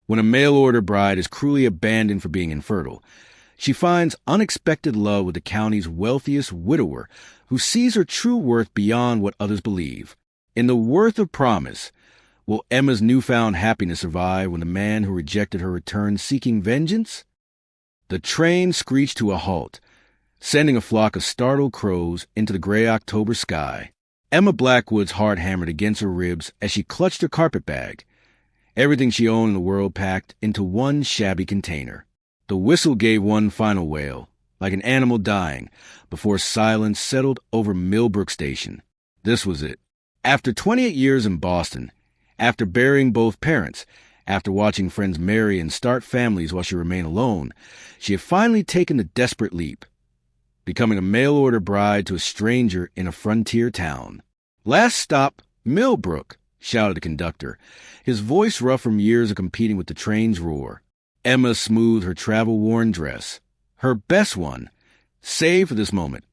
When a mail-order bride is cruelly abandoned for being infertile, she finds unexpected love with the county's wealthiest widower who sees her true worth beyond what others believe. In The Worth of Promise, will Emma's newfound happiness survive when the man who rejected her returns seeking vengeance? The train screeched to a halt, sending a flock of startled crows into the gray October sky. Emma Blackwood's heart hammered against her ribs as she clutched her carpet bag, everything she owned in the world packed into one shabby container. The whistle gave one final wail, like an animal dying, before silence settled over Millbrook Station. This was it. After 28 years in Boston, after burying both parents, after watching friends marry and start families while she remained alone, she had finally taken the desperate leap, becoming a mail-order bride to a stranger in a frontier town. "Last stop, Millbrook," shouted the conductor, his voice rough from years of competing with the train's roar. Emma smoothed her travel-worn dress, her best one, saved for this moment,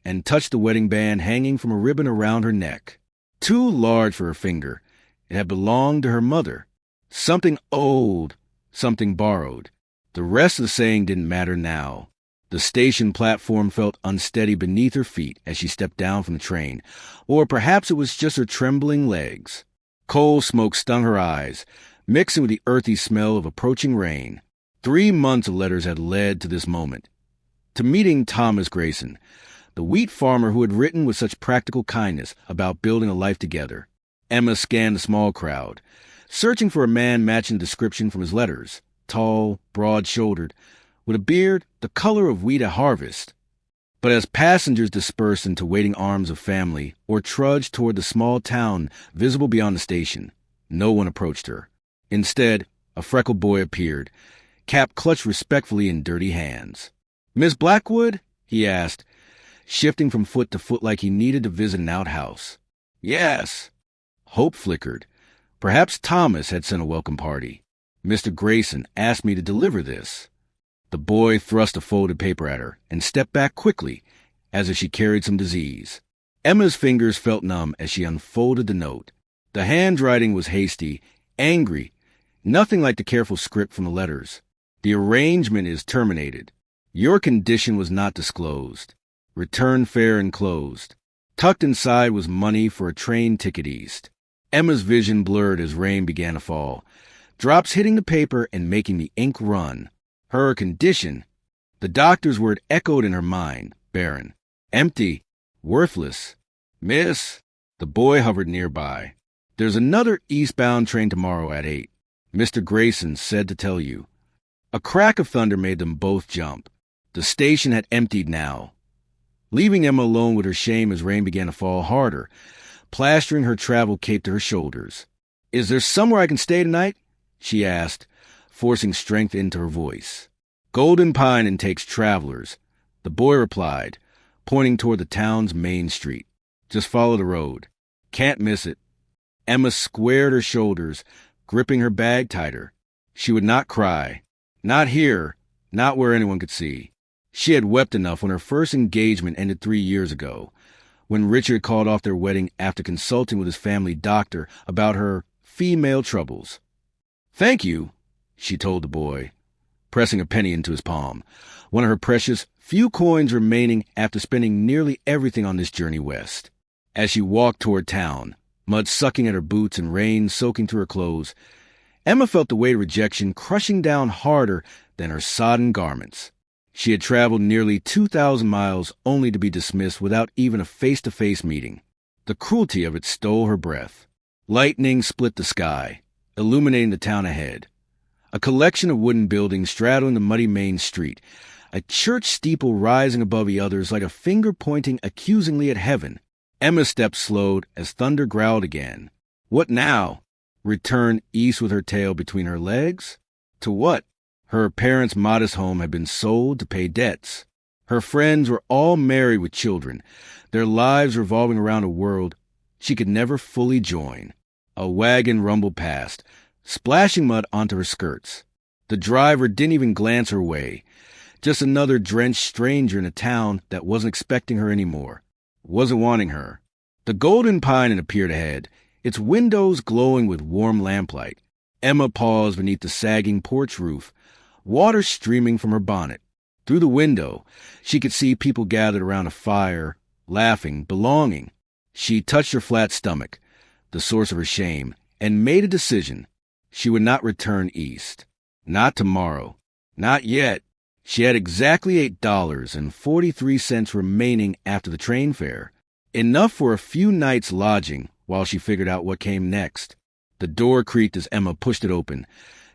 and touched the wedding band hanging from a ribbon around her neck. Too large for her finger, it had belonged to her mother. Something old, something borrowed. The rest of the saying didn't matter now. The station platform felt unsteady beneath her feet as she stepped down from the train, or perhaps it was just her trembling legs. Coal smoke stung her eyes, mixing with the earthy smell of approaching rain. 3 months of letters had led to this moment, to meeting Thomas Grayson, the wheat farmer who had written with such practical kindness about building a life together. Emma scanned the small crowd, searching for a man matching the description from his letters, tall, broad-shouldered, with a beard the color of wheat at harvest. But as passengers dispersed into waiting arms of family or trudged toward the small town visible beyond the station, no one approached her. Instead, a freckled boy appeared, cap clutched respectfully in dirty hands. "Miss Blackwood?" he asked, shifting from foot to foot like he needed to visit an outhouse. "Yes." Hope flickered. Perhaps Thomas had sent a welcome party. "Mr. Grayson asked me to deliver this." The boy thrust a folded paper at her and stepped back quickly, as if she carried some disease. Emma's fingers felt numb as she unfolded the note. The handwriting was hasty, angry, nothing like the careful script from the letters. "The arrangement is terminated. Your condition was not disclosed. Return fare enclosed." Tucked inside was money for a train ticket east. Emma's vision blurred as rain began to fall, drops hitting the paper and making the ink run. Her condition, the doctor's word echoed in her mind, barren, empty, worthless. "Miss," the boy hovered nearby. "There's another eastbound train tomorrow at 8. Mr. Grayson said to tell you." A crack of thunder made them both jump. The station had emptied now, leaving Emma alone with her shame as rain began to fall harder, plastering her travel cape to her shoulders. "Is there somewhere I can stay tonight?" she asked, forcing strength into her voice. "Golden Pine takes travelers," the boy replied, pointing toward the town's main street. "Just follow the road. Can't miss it." Emma squared her shoulders, gripping her bag tighter. She would not cry. Not here, not where anyone could see. She had wept enough when her first engagement ended 3 years ago, when Richard called off their wedding after consulting with his family doctor about her female troubles. "Thank you," she told the boy, pressing a penny into his palm, one of her precious few coins remaining after spending nearly everything on this journey west. As she walked toward town, mud sucking at her boots and rain soaking through her clothes, Emma felt the weight of rejection crushing down harder than her sodden garments. She had traveled nearly 2,000 miles only to be dismissed without even a face-to-face meeting. The cruelty of it stole her breath. Lightning split the sky, illuminating the town ahead. A collection of wooden buildings straddling the muddy main street, a church steeple rising above the others like a finger pointing accusingly at heaven. Emma's steps slowed as thunder growled again. What now? Return east with her tail between her legs? To what? Her parents' modest home had been sold to pay debts. Her friends were all married with children, their lives revolving around a world she could never fully join. A wagon rumbled past, splashing mud onto her skirts. The driver didn't even glance her way, just another drenched stranger in a town that wasn't expecting her anymore, wasn't wanting her. The Golden Pine appeared ahead, its windows glowing with warm lamplight. Emma paused beneath the sagging porch roof, water streaming from her bonnet. Through the window, she could see people gathered around a fire, laughing, belonging. She touched her flat stomach, the source of her shame, and made a decision. She would not return east. Not tomorrow. Not yet. She had exactly $8.43 remaining after the train fare, enough for a few nights' lodging while she figured out what came next. The door creaked as Emma pushed it open,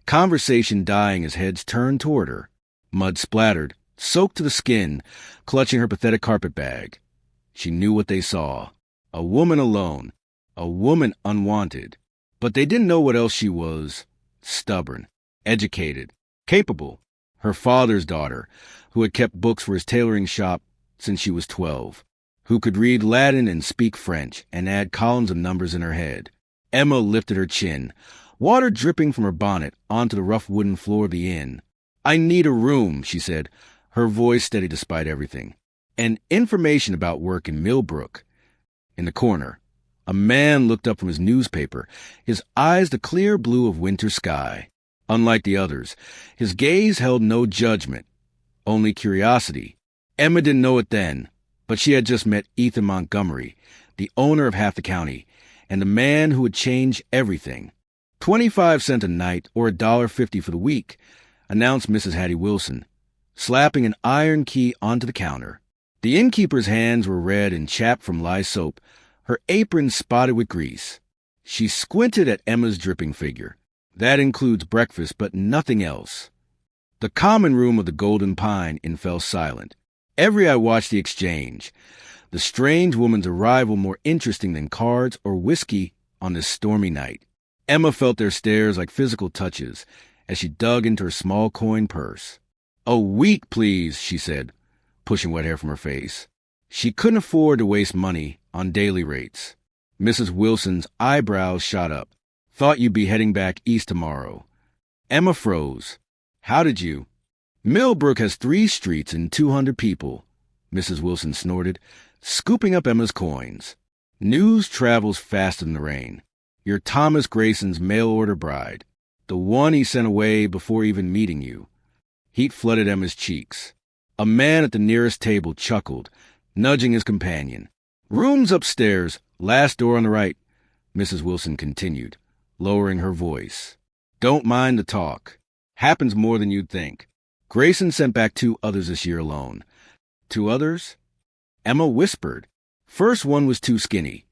conversation dying as heads turned toward her. Mud splattered, soaked to the skin, clutching her pathetic carpet bag. She knew what they saw. A woman alone. A woman unwanted. But they didn't know what else she was. Stubborn. Educated. Capable. Her father's daughter, who had kept books for his tailoring shop since she was 12. Who could read Latin and speak French and add columns of numbers in her head. Emma lifted her chin, water dripping from her bonnet onto the rough wooden floor of the inn. "I need a room," she said, her voice steady despite everything. "And information about work in Millbrook." In the corner, a man looked up from his newspaper, his eyes the clear blue of winter sky. Unlike the others, his gaze held no judgment, only curiosity. Emma didn't know it then, but she had just met Ethan Montgomery, the owner of half the county, and the man who would change everything. 25 cents a night or $1.50 for the week, announced Mrs. Hattie Wilson, slapping an iron key onto the counter. The innkeeper's hands were red and chapped from lye soap, her apron spotted with grease. She squinted at Emma's dripping figure. "That includes breakfast, but nothing else." The common room of the Golden Pine Inn fell silent. Every eye watched the exchange, the strange woman's arrival more interesting than cards or whiskey on this stormy night. Emma felt their stares like physical touches as she dug into her small coin purse. "A week, please," she said, pushing wet hair from her face. She couldn't afford to waste money on daily rates. Mrs. Wilson's eyebrows shot up. "Thought you'd be heading back east tomorrow." Emma froze. "How did you—" "Millbrook has 3 streets and 200 people," Mrs. Wilson snorted, scooping up Emma's coins. "News travels faster than the rain. You're Thomas Grayson's mail-order bride, the one he sent away before even meeting you." Heat flooded Emma's cheeks. A man at the nearest table chuckled, nudging his companion. "Rooms upstairs, last door on the right," Mrs. Wilson continued, lowering her voice. "Don't mind the talk. Happens more than you'd think. Grayson sent back 2 others this year alone." "2 others?" Emma whispered. First one was too skinny.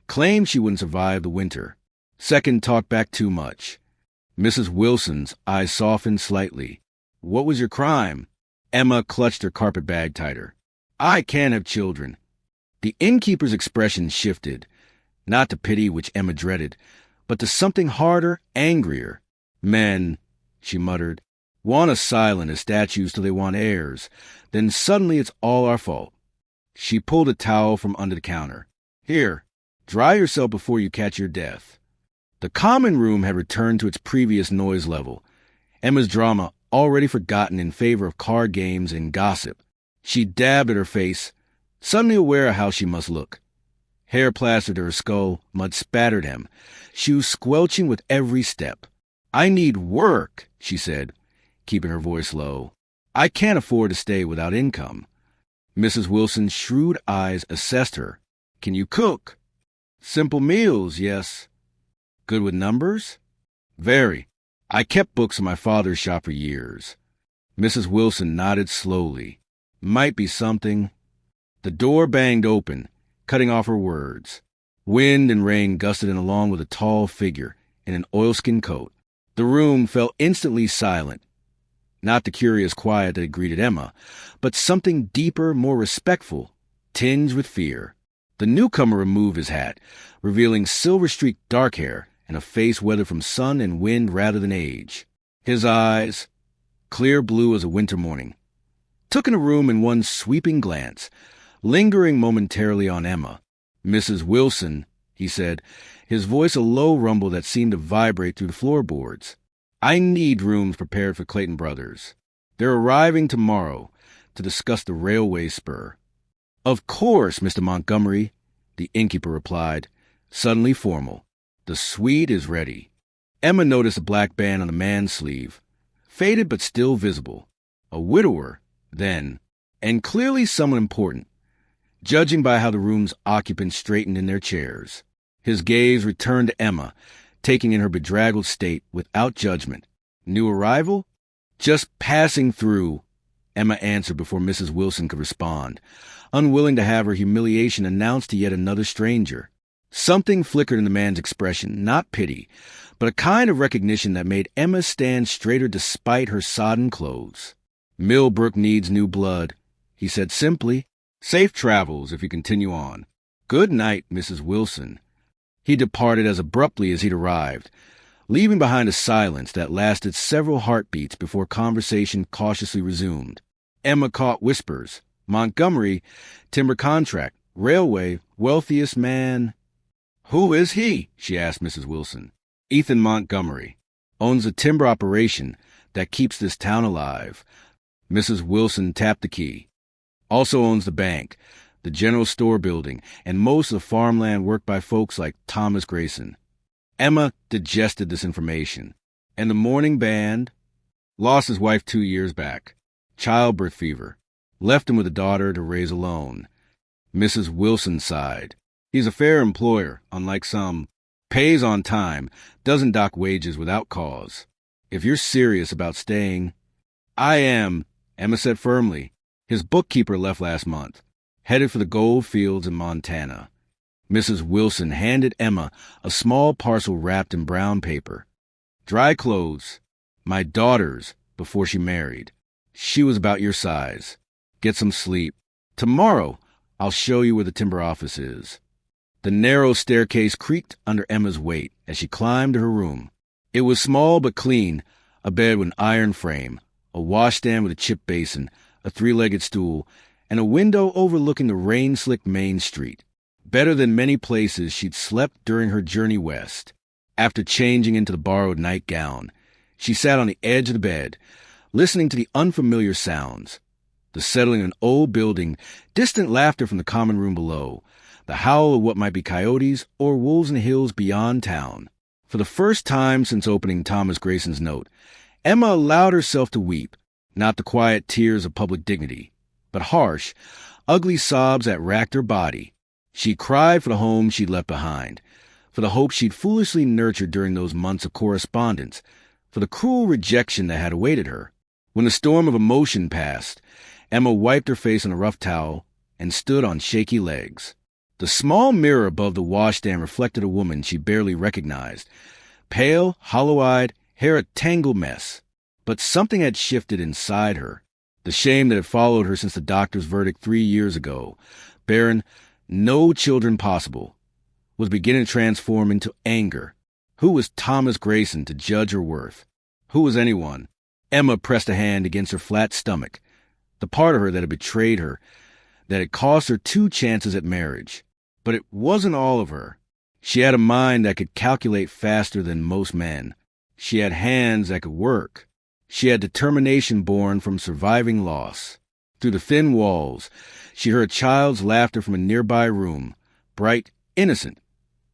Claimed she wouldn't survive the winter. Second talked back too much. Mrs. Wilson's eyes softened slightly. "What was your crime?" Emma clutched her carpet bag tighter. "I can't have children." The innkeeper's expression shifted, not to pity, which Emma dreaded, but to something harder, angrier. "Men," she muttered, "want us silent as statues till they want heirs. Then suddenly it's all our fault." She pulled a towel from under the counter. "Here, dry yourself before you catch your death." The common room had returned to its previous noise level, Emma's drama already forgotten in favor of card games and gossip. She dabbed at her face, suddenly aware of how she must look. Hair plastered to her skull, mud spattered him. She was squelching with every step. "I need work," she said, keeping her voice low. "I can't afford to stay without income." Mrs. Wilson's shrewd eyes assessed her. "Can you cook?" "Simple meals, yes." "Good with numbers?" "Very. I kept books in my father's shop for years." Mrs. Wilson nodded slowly. "Might be something." The door banged open, cutting off her words. Wind and rain gusted in along with a tall figure in an oilskin coat. The room fell instantly silent. Not the curious quiet that had greeted Emma, but something deeper, more respectful, tinged with fear. The newcomer removed his hat, revealing silver-streaked dark hair and a face weathered from sun and wind rather than age. His eyes, clear blue as a winter morning, took in the room in one sweeping glance, lingering momentarily on Emma. "Mrs. Wilson," he said, his voice a low rumble that seemed to vibrate through the floorboards. "I need rooms prepared for Clayton Brothers. They're arriving tomorrow to discuss the railway spur." "Of course, Mr. Montgomery," the innkeeper replied, suddenly formal. "The suite is ready." Emma noticed a black band on the man's sleeve, faded but still visible. A widower, then, and clearly someone important, judging by how the room's occupants straightened in their chairs. His gaze returned to Emma, taking in her bedraggled state without judgment. New arrival? Just passing through, Emma answered before Mrs. Wilson could respond, unwilling to have her humiliation announced to yet another stranger. Something flickered in the man's expression, not pity, but a kind of recognition that made Emma stand straighter despite her sodden clothes. Millbrook needs new blood, he said simply. Safe travels if you continue on. Good night, Mrs. Wilson. He departed as abruptly as he'd arrived, leaving behind a silence that lasted several heartbeats before conversation cautiously resumed. Emma caught whispers. Montgomery, timber contract, railway, wealthiest man. Who is he? She asked Mrs. Wilson. Ethan Montgomery. Owns a timber operation that keeps this town alive. Mrs. Wilson tapped the key. Also owns the bank, the general store building, and most of the farmland worked by folks like Thomas Grayson. Emma digested this information. And the morning band? Lost his wife 2 years back. Childbirth fever. Left him with a daughter to raise alone. Mrs. Wilson sighed. He's a fair employer, unlike some. Pays on time, doesn't dock wages without cause. If you're serious about staying... I am, Emma said firmly. His bookkeeper left last month, headed for the gold fields in Montana. Mrs. Wilson handed Emma a small parcel wrapped in brown paper. Dry clothes. My daughter's, before she married. She was about your size. Get some sleep. Tomorrow, I'll show you where the timber office is. The narrow staircase creaked under Emma's weight as she climbed to her room. It was small but clean, a bed with an iron frame, a washstand with a chip basin, a three-legged stool, and a window overlooking the rain-slicked Main Street. Better than many places she'd slept during her journey west. After changing into the borrowed nightgown, she sat on the edge of the bed, listening to the unfamiliar sounds. The settling of an old building, distant laughter from the common room below, the howl of what might be coyotes or wolves in the hills beyond town. For the first time since opening Thomas Grayson's note, Emma allowed herself to weep, not the quiet tears of public dignity, but harsh, ugly sobs that racked her body. She cried for the home she'd left behind, for the hope she'd foolishly nurtured during those months of correspondence, for the cruel rejection that had awaited her. When the storm of emotion passed, Emma wiped her face on a rough towel and stood on shaky legs. The small mirror above the washstand reflected a woman she barely recognized, pale, hollow-eyed, hair a tangled mess. But something had shifted inside her. The shame that had followed her since the doctor's verdict 3 years ago, barren, no children possible, was beginning to transform into anger. Who was Thomas Grayson to judge her worth? Who was anyone? Emma pressed a hand against her flat stomach, the part of her that had betrayed her, that had cost her 2 chances at marriage. But it wasn't all of her. She had a mind that could calculate faster than most men. She had hands that could work. She had determination born from surviving loss. Through the thin walls, she heard a child's laughter from a nearby room, bright, innocent,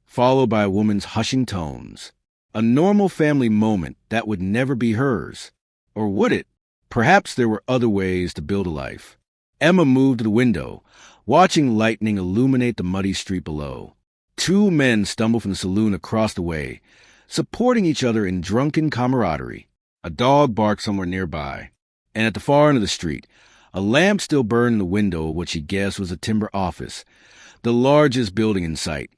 followed by a woman's hushing tones. A normal family moment that would never be hers. Or would it? Perhaps there were other ways to build a life. Emma moved to the window, watching lightning illuminate the muddy street below. 2 men stumbled from the saloon across the way, supporting each other in drunken camaraderie. A dog barked somewhere nearby, and at the far end of the street, a lamp still burned in the window of what she guessed was a timber office, the largest building in sight.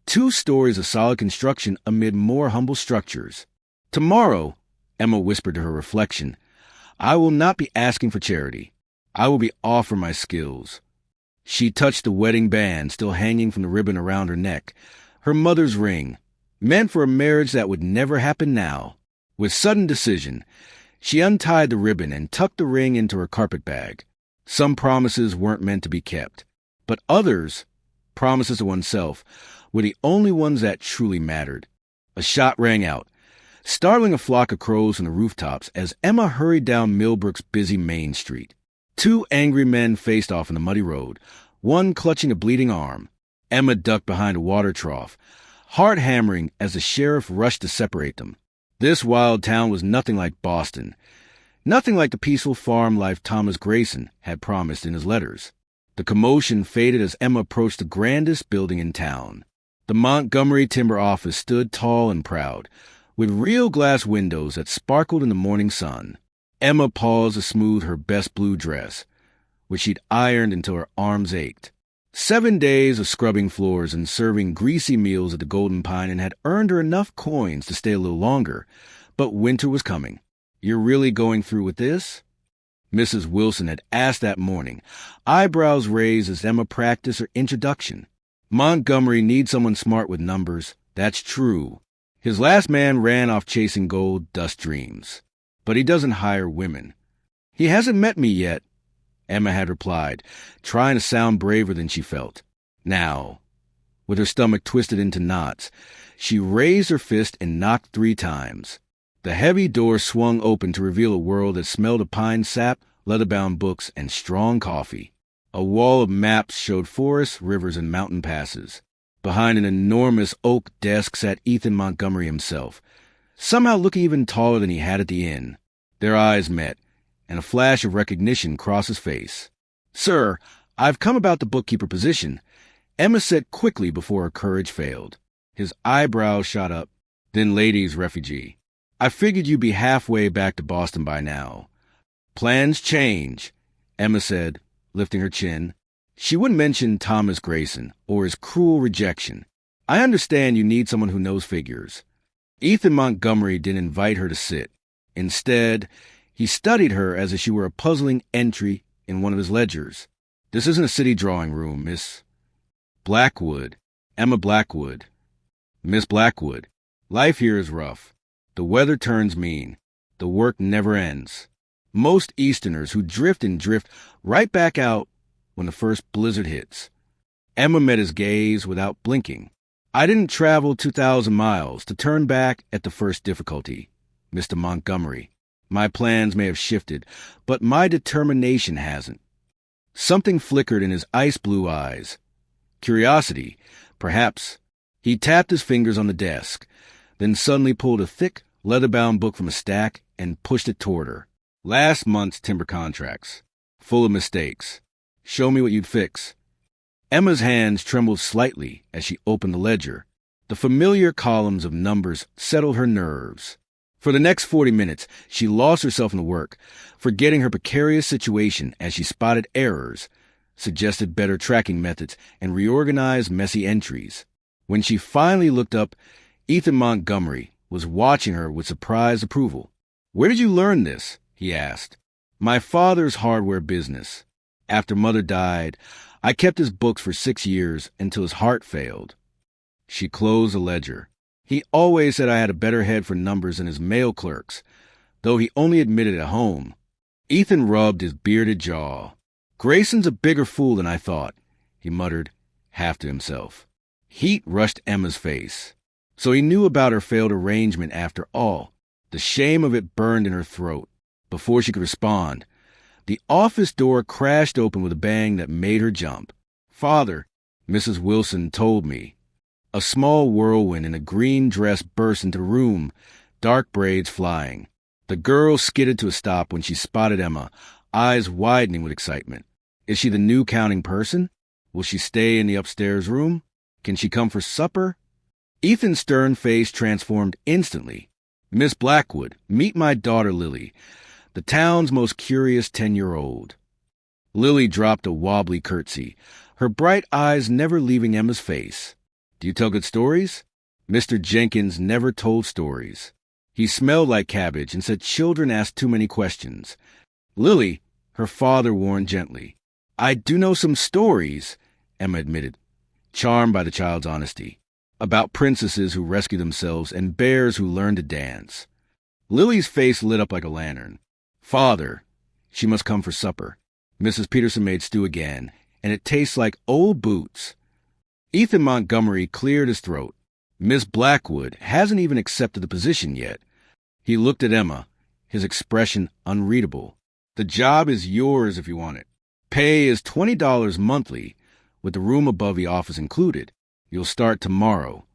2 stories of solid construction amid more humble structures. Tomorrow, Emma whispered to her reflection, I will not be asking for charity. I will be offering my skills. She touched the wedding band still hanging from the ribbon around her neck, her mother's ring, meant for a marriage that would never happen now. With sudden decision, she untied the ribbon and tucked the ring into her carpet bag. Some promises weren't meant to be kept, but others, promises to oneself, were the only ones that truly mattered. A shot rang out, startling a flock of crows from the rooftops as Emma hurried down Millbrook's busy Main Street. 2 angry men faced off in the muddy road, one clutching a bleeding arm. Emma ducked behind a water trough, heart hammering as the sheriff rushed to separate them. This wild town was nothing like Boston, nothing like the peaceful farm life Thomas Grayson had promised in his letters. The commotion faded as Emma approached the grandest building in town. The Montgomery timber office stood tall and proud, with real glass windows that sparkled in the morning sun. Emma paused to smooth her best blue dress, which she'd ironed until her arms ached. 7 days of scrubbing floors and serving greasy meals at the Golden Pine and had earned her enough coins to stay a little longer, but winter was coming. "You're really going through with this?" Mrs. Wilson had asked that morning, eyebrows raised as Emma practiced her introduction. "Montgomery needs someone smart with numbers. That's true. His last man ran off chasing gold dust dreams. But he doesn't hire women." "He hasn't met me yet," Emma had replied, trying to sound braver than she felt. Now, with her stomach twisted into knots, she raised her fist and knocked 3 times. The heavy door swung open to reveal a world that smelled of pine sap, leather-bound books, and strong coffee. A wall of maps showed forests, rivers, and mountain passes. Behind an enormous oak desk sat Ethan Montgomery himself, somehow looking even taller than he had at the inn. Their eyes met, and a flash of recognition crossed his face. "Sir, I've come about the bookkeeper position," Emma said quickly before her courage failed. His eyebrows shot up. "Then ladies' refugee. I figured you'd be halfway back to Boston by now." "Plans change," Emma said, lifting her chin. She wouldn't mention Thomas Grayson or his cruel rejection. "I understand you need someone who knows figures." Ethan Montgomery didn't invite her to sit. Instead, he studied her as if she were a puzzling entry in one of his ledgers. "This isn't a city drawing room, Miss Blackwood. Emma Blackwood. Miss Blackwood. Life here is rough. The weather turns mean. The work never ends. Most Easterners who drift and drift right back out when the first blizzard hits." Emma met his gaze without blinking. "I didn't travel 2,000 miles to turn back at the first difficulty, Mr. Montgomery. My plans may have shifted, but my determination hasn't." Something flickered in his ice-blue eyes. Curiosity, perhaps. He tapped his fingers on the desk, then suddenly pulled a thick, leather-bound book from a stack and pushed it toward her. "Last month's timber contracts. Full of mistakes. Show me what you'd fix." Emma's hands trembled slightly as she opened the ledger. The familiar columns of numbers settled her nerves. For the next 40 minutes, she lost herself in the work, forgetting her precarious situation as she spotted errors, suggested better tracking methods, and reorganized messy entries. When she finally looked up, Ethan Montgomery was watching her with surprised approval. "Where did you learn this?" he asked. "My father's hardware business. After Mother died, I kept his books for 6 years until his heart failed." She closed the ledger. "He always said I had a better head for numbers than his mail clerks, though he only admitted it at home." Ethan rubbed his bearded jaw. "Grayson's a bigger fool than I thought," he muttered, half to himself. Heat rushed Emma's face. So he knew about her failed arrangement after all. The shame of it burned in her throat. Before she could respond, the office door crashed open with a bang that made her jump. "Father," Mrs. Wilson told me. A small whirlwind in a green dress burst into the room, dark braids flying. The girl skidded to a stop when she spotted Emma, eyes widening with excitement. Is she the new counting person? Will she stay in the upstairs room? Can she come for supper? Ethan's stern face transformed instantly. "Miss Blackwood, meet my daughter Lily, the town's most curious 10-year-old. Lily dropped a wobbly curtsy, her bright eyes never leaving Emma's face. "Do you tell good stories?" Mr. Jenkins never told stories. He smelled like cabbage and said children asked too many questions. "Lily," her father warned gently. "I do know some stories," Emma admitted, charmed by the child's honesty, "about princesses who rescue themselves and bears who learn to dance." Lily's face lit up like a lantern. "Father, she must come for supper. Mrs. Peterson made stew again, and it tastes like old boots." Ethan Montgomery cleared his throat. "Miss Blackwood hasn't even accepted the position yet." He looked at Emma, his expression unreadable. "The job is yours if you want it. Pay is $20 monthly, with the room above the office included. You'll start tomorrow.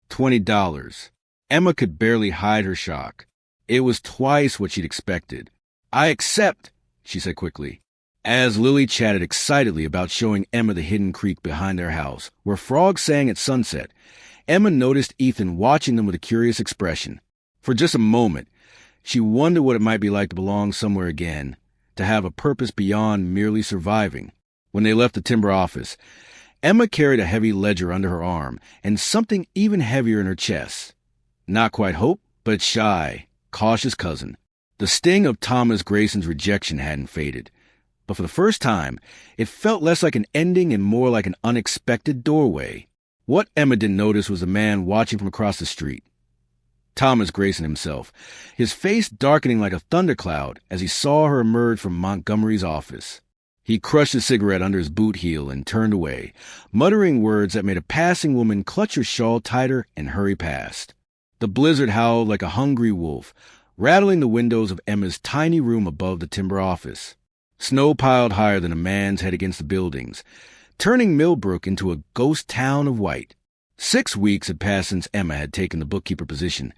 $20. Emma could barely hide her shock. It was twice what she'd expected. "I accept," she said quickly. As Lily chatted excitedly about showing Emma the hidden creek behind their house, where frogs sang at sunset, Emma noticed Ethan watching them with a curious expression. For just a moment, she wondered what it might be like to belong somewhere again, to have a purpose beyond merely surviving. When they left the timber office, Emma carried a heavy ledger under her arm and something even heavier in her chest. Not quite hope, but shy, cautious cousin. The sting of Thomas Grayson's rejection hadn't faded. But for the first time, it felt less like an ending and more like an unexpected doorway. What Emma didn't notice was a man watching from across the street. Thomas Grayson himself, his face darkening like a thundercloud as he saw her emerge from Montgomery's office. He crushed a cigarette under his boot heel and turned away, muttering words that made a passing woman clutch her shawl tighter and hurry past. The blizzard howled like a hungry wolf, rattling the windows of Emma's tiny room above the timber office. Snow piled higher than a man's head against the buildings, turning Millbrook into a ghost town of white. 6 weeks had passed since Emma had taken the bookkeeper position,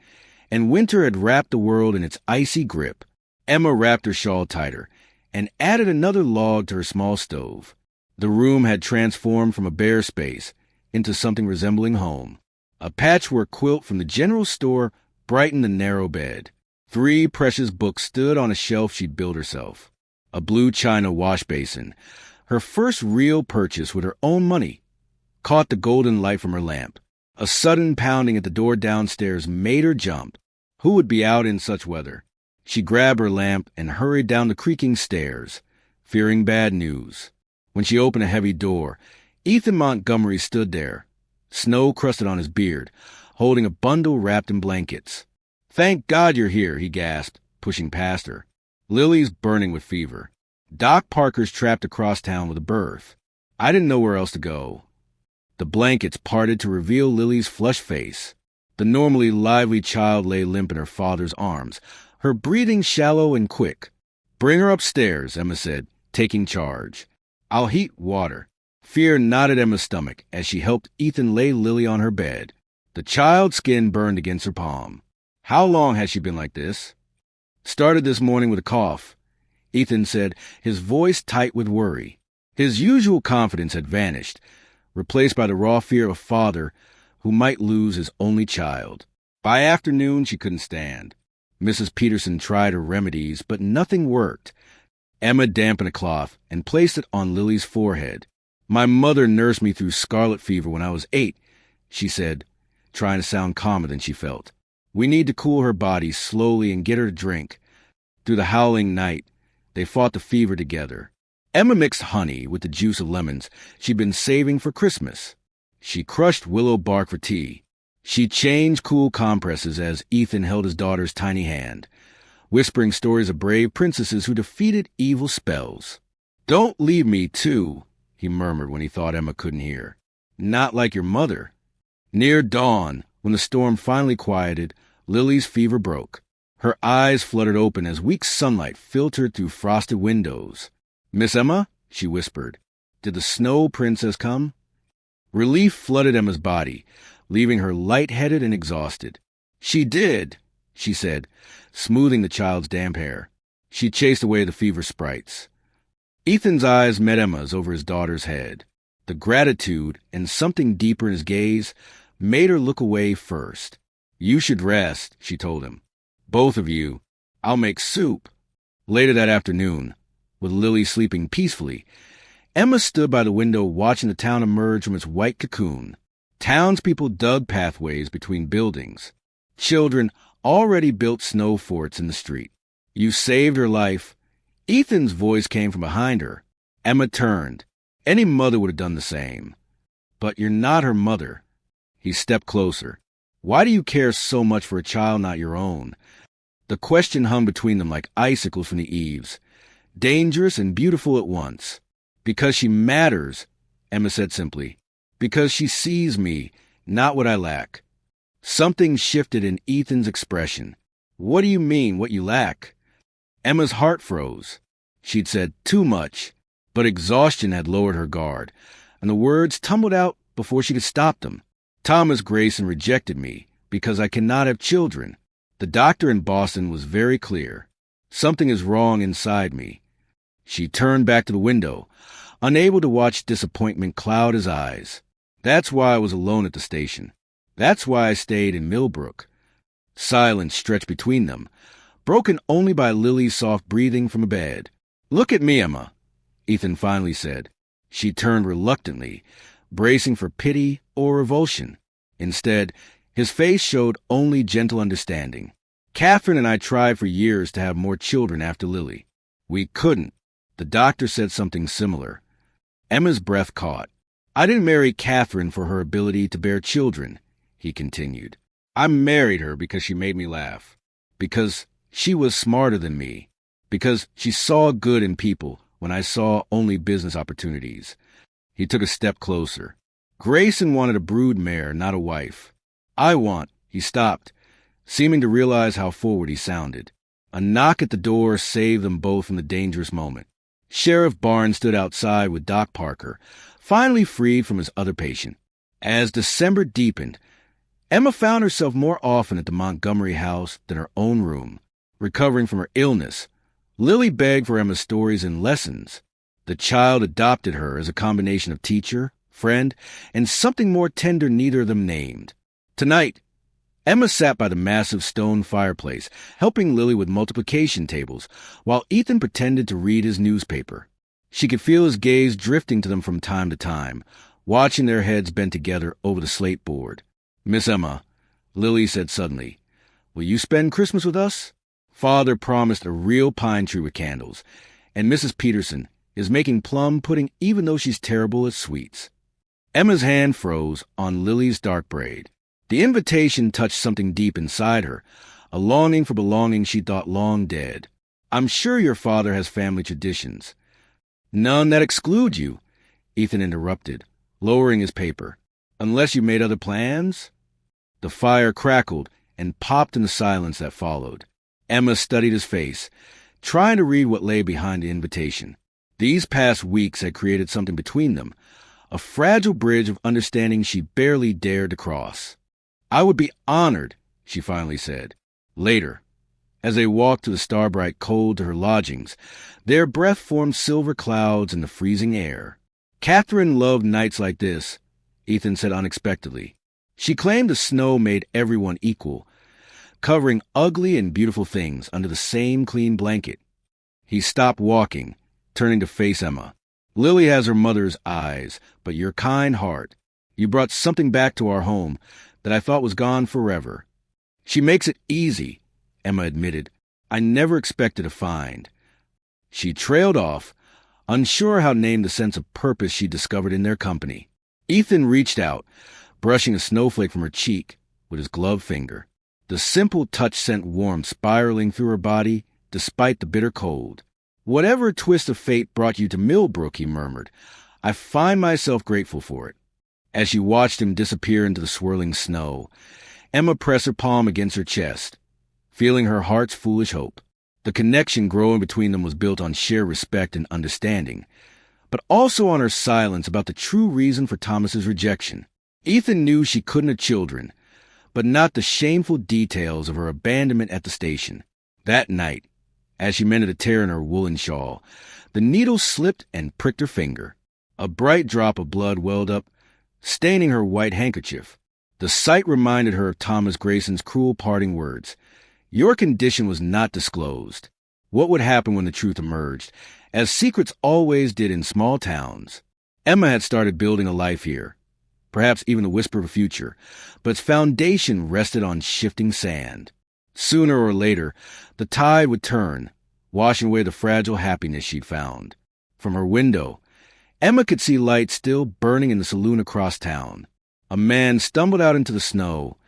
and winter had wrapped the world in its icy grip. Emma wrapped her shawl tighter and added another log to her small stove. The room had transformed from a bare space into something resembling home. A patchwork quilt from the general store brightened the narrow bed. 3 precious books stood on a shelf she'd built herself. A blue china wash basin, her first real purchase with her own money, caught the golden light from her lamp. A sudden pounding at the door downstairs made her jump. Who would be out in such weather? She grabbed her lamp and hurried down the creaking stairs, fearing bad news. When she opened a heavy door, Ethan Montgomery stood there, snow crusted on his beard, holding a bundle wrapped in blankets. "Thank God you're here," he gasped, pushing past her. "Lily's burning with fever. Doc Parker's trapped across town with a birth. I didn't know where else to go." The blankets parted to reveal Lily's flushed face. The normally lively child lay limp in her father's arms, her breathing shallow and quick. "Bring her upstairs," Emma said, taking charge. "I'll heat water." Fear knotted Emma's stomach as she helped Ethan lay Lily on her bed. The child's skin burned against her palm. How long had she been like this? "Started this morning with a cough," Ethan said, his voice tight with worry. His usual confidence had vanished, replaced by the raw fear of a father who might lose his only child. By afternoon, she couldn't stand. Mrs. Peterson tried her remedies, but nothing worked. Emma dampened a cloth and placed it on Lily's forehead. "My mother nursed me through scarlet fever when I was 8, she said, trying to sound calmer than she felt. "We need to cool her body slowly and get her to drink." Through the howling night, they fought the fever together. Emma mixed honey with the juice of lemons she'd been saving for Christmas. She crushed willow bark for tea. She changed cool compresses as Ethan held his daughter's tiny hand, whispering stories of brave princesses who defeated evil spells. "Don't leave me, too," he murmured when he thought Emma couldn't hear. "Not like your mother." Near dawn, when the storm finally quieted, Lily's fever broke. Her eyes fluttered open as weak sunlight filtered through frosted windows. "Miss Emma?" she whispered. "Did the snow princess come?" Relief flooded Emma's body, leaving her lightheaded and exhausted. "She did," she said, smoothing the child's damp hair. She chased away the fever sprites. Ethan's eyes met Emma's over his daughter's head. The gratitude and something deeper in his gaze made her look away first. "You should rest," she told him. "Both of you. I'll make soup." Later that afternoon, with Lily sleeping peacefully, Emma stood by the window watching the town emerge from its white cocoon. Townspeople dug pathways between buildings. Children already built snow forts in the street. "You saved her life." Ethan's voice came from behind her. Emma turned. Any mother would have done the same. "But you're not her mother." He stepped closer. "Why do you care so much for a child not your own?" The question hung between them like icicles from the eaves, dangerous and beautiful at once. "Because she matters," Emma said simply. "Because she sees me, not what I lack." Something shifted in Ethan's expression. "What do you mean, what you lack?" Emma's heart froze. She'd said too much, but exhaustion had lowered her guard, and the words tumbled out before she could stop them. "Thomas Grayson rejected me," Because I cannot have children. The doctor in Boston was very clear. Something is wrong inside me. She turned back to the window, unable to watch disappointment cloud his eyes. That's why I was alone at the station. That's why I stayed in Millbrook. Silence stretched between them, broken only by Lily's soft breathing from a bed. "Look at me, Emma," Ethan finally said. She turned reluctantly, bracing for pity or revulsion. Instead, his face showed only gentle understanding. "Catherine and I tried for years to have more children after Lily. We couldn't." The doctor said something similar. Emma's breath caught. "I didn't marry Catherine for her ability to bear children," he continued. "I married her because she made me laugh. Because she was smarter than me. Because she saw good in people when I saw only business opportunities." He took a step closer. "Grayson wanted a brood mare, not a wife. He stopped, seeming to realize how forward he sounded. A knock at the door saved them both from the dangerous moment. Sheriff Barnes stood outside with Doc Parker, finally freed from his other patient. As December deepened, Emma found herself more often at the Montgomery house than her own room. Recovering from her illness, Lily begged for Emma's stories and lessons. The child adopted her as a combination of teacher, friend, and something more tender neither of them named. Tonight, Emma sat by the massive stone fireplace, helping Lily with multiplication tables, while Ethan pretended to read his newspaper. She could feel his gaze drifting to them from time to time, watching their heads bent together over the slate board. "Miss Emma," Lily said suddenly, "will you spend Christmas with us? Father promised a real pine tree with candles, and Mrs. Peterson is making plum pudding even though she's terrible at sweets." Emma's hand froze on Lily's dark braid. The invitation touched something deep inside her, a longing for belonging she thought long dead. "I'm sure your father has family traditions." "None that exclude you," Ethan interrupted, lowering his paper. "Unless you made other plans?" The fire crackled and popped in the silence that followed. Emma studied his face, trying to read what lay behind the invitation. These past weeks had created something between them, a fragile bridge of understanding she barely dared to cross. "I would be honored," she finally said. Later, as they walked to the starbright cold to her lodgings, their breath formed silver clouds in the freezing air. "Catherine loved nights like this," Ethan said unexpectedly. "She claimed the snow made everyone equal, covering ugly and beautiful things under the same clean blanket." He stopped walking, turning to face Emma. "Lily has her mother's eyes, but your kind heart. You brought something back to our home that I thought was gone forever." "She makes it easy," Emma admitted. "I never expected to find." She trailed off, unsure how to name the sense of purpose she discovered in their company. Ethan reached out, brushing a snowflake from her cheek with his gloved finger. The simple touch sent warmth spiraling through her body despite the bitter cold. "Whatever twist of fate brought you to Millbrook," he murmured, "I find myself grateful for it." As she watched him disappear into the swirling snow, Emma pressed her palm against her chest, feeling her heart's foolish hope. The connection growing between them was built on shared respect and understanding, but also on her silence about the true reason for Thomas's rejection. Ethan knew she couldn't have children, but not the shameful details of her abandonment at the station. That night, as she mended a tear in her woolen shawl, the needle slipped and pricked her finger. A bright drop of blood welled up, staining her white handkerchief. The sight reminded her of Thomas Grayson's cruel parting words. Your condition was not disclosed. What would happen when the truth emerged, as secrets always did in small towns? Emma had started building a life here, perhaps even the whisper of a future, but its foundation rested on shifting sand. Sooner or later, the tide would turn, washing away the fragile happiness she'd found. From her window, Emma could see lights still burning in the saloon across town. A man stumbled out into the snow,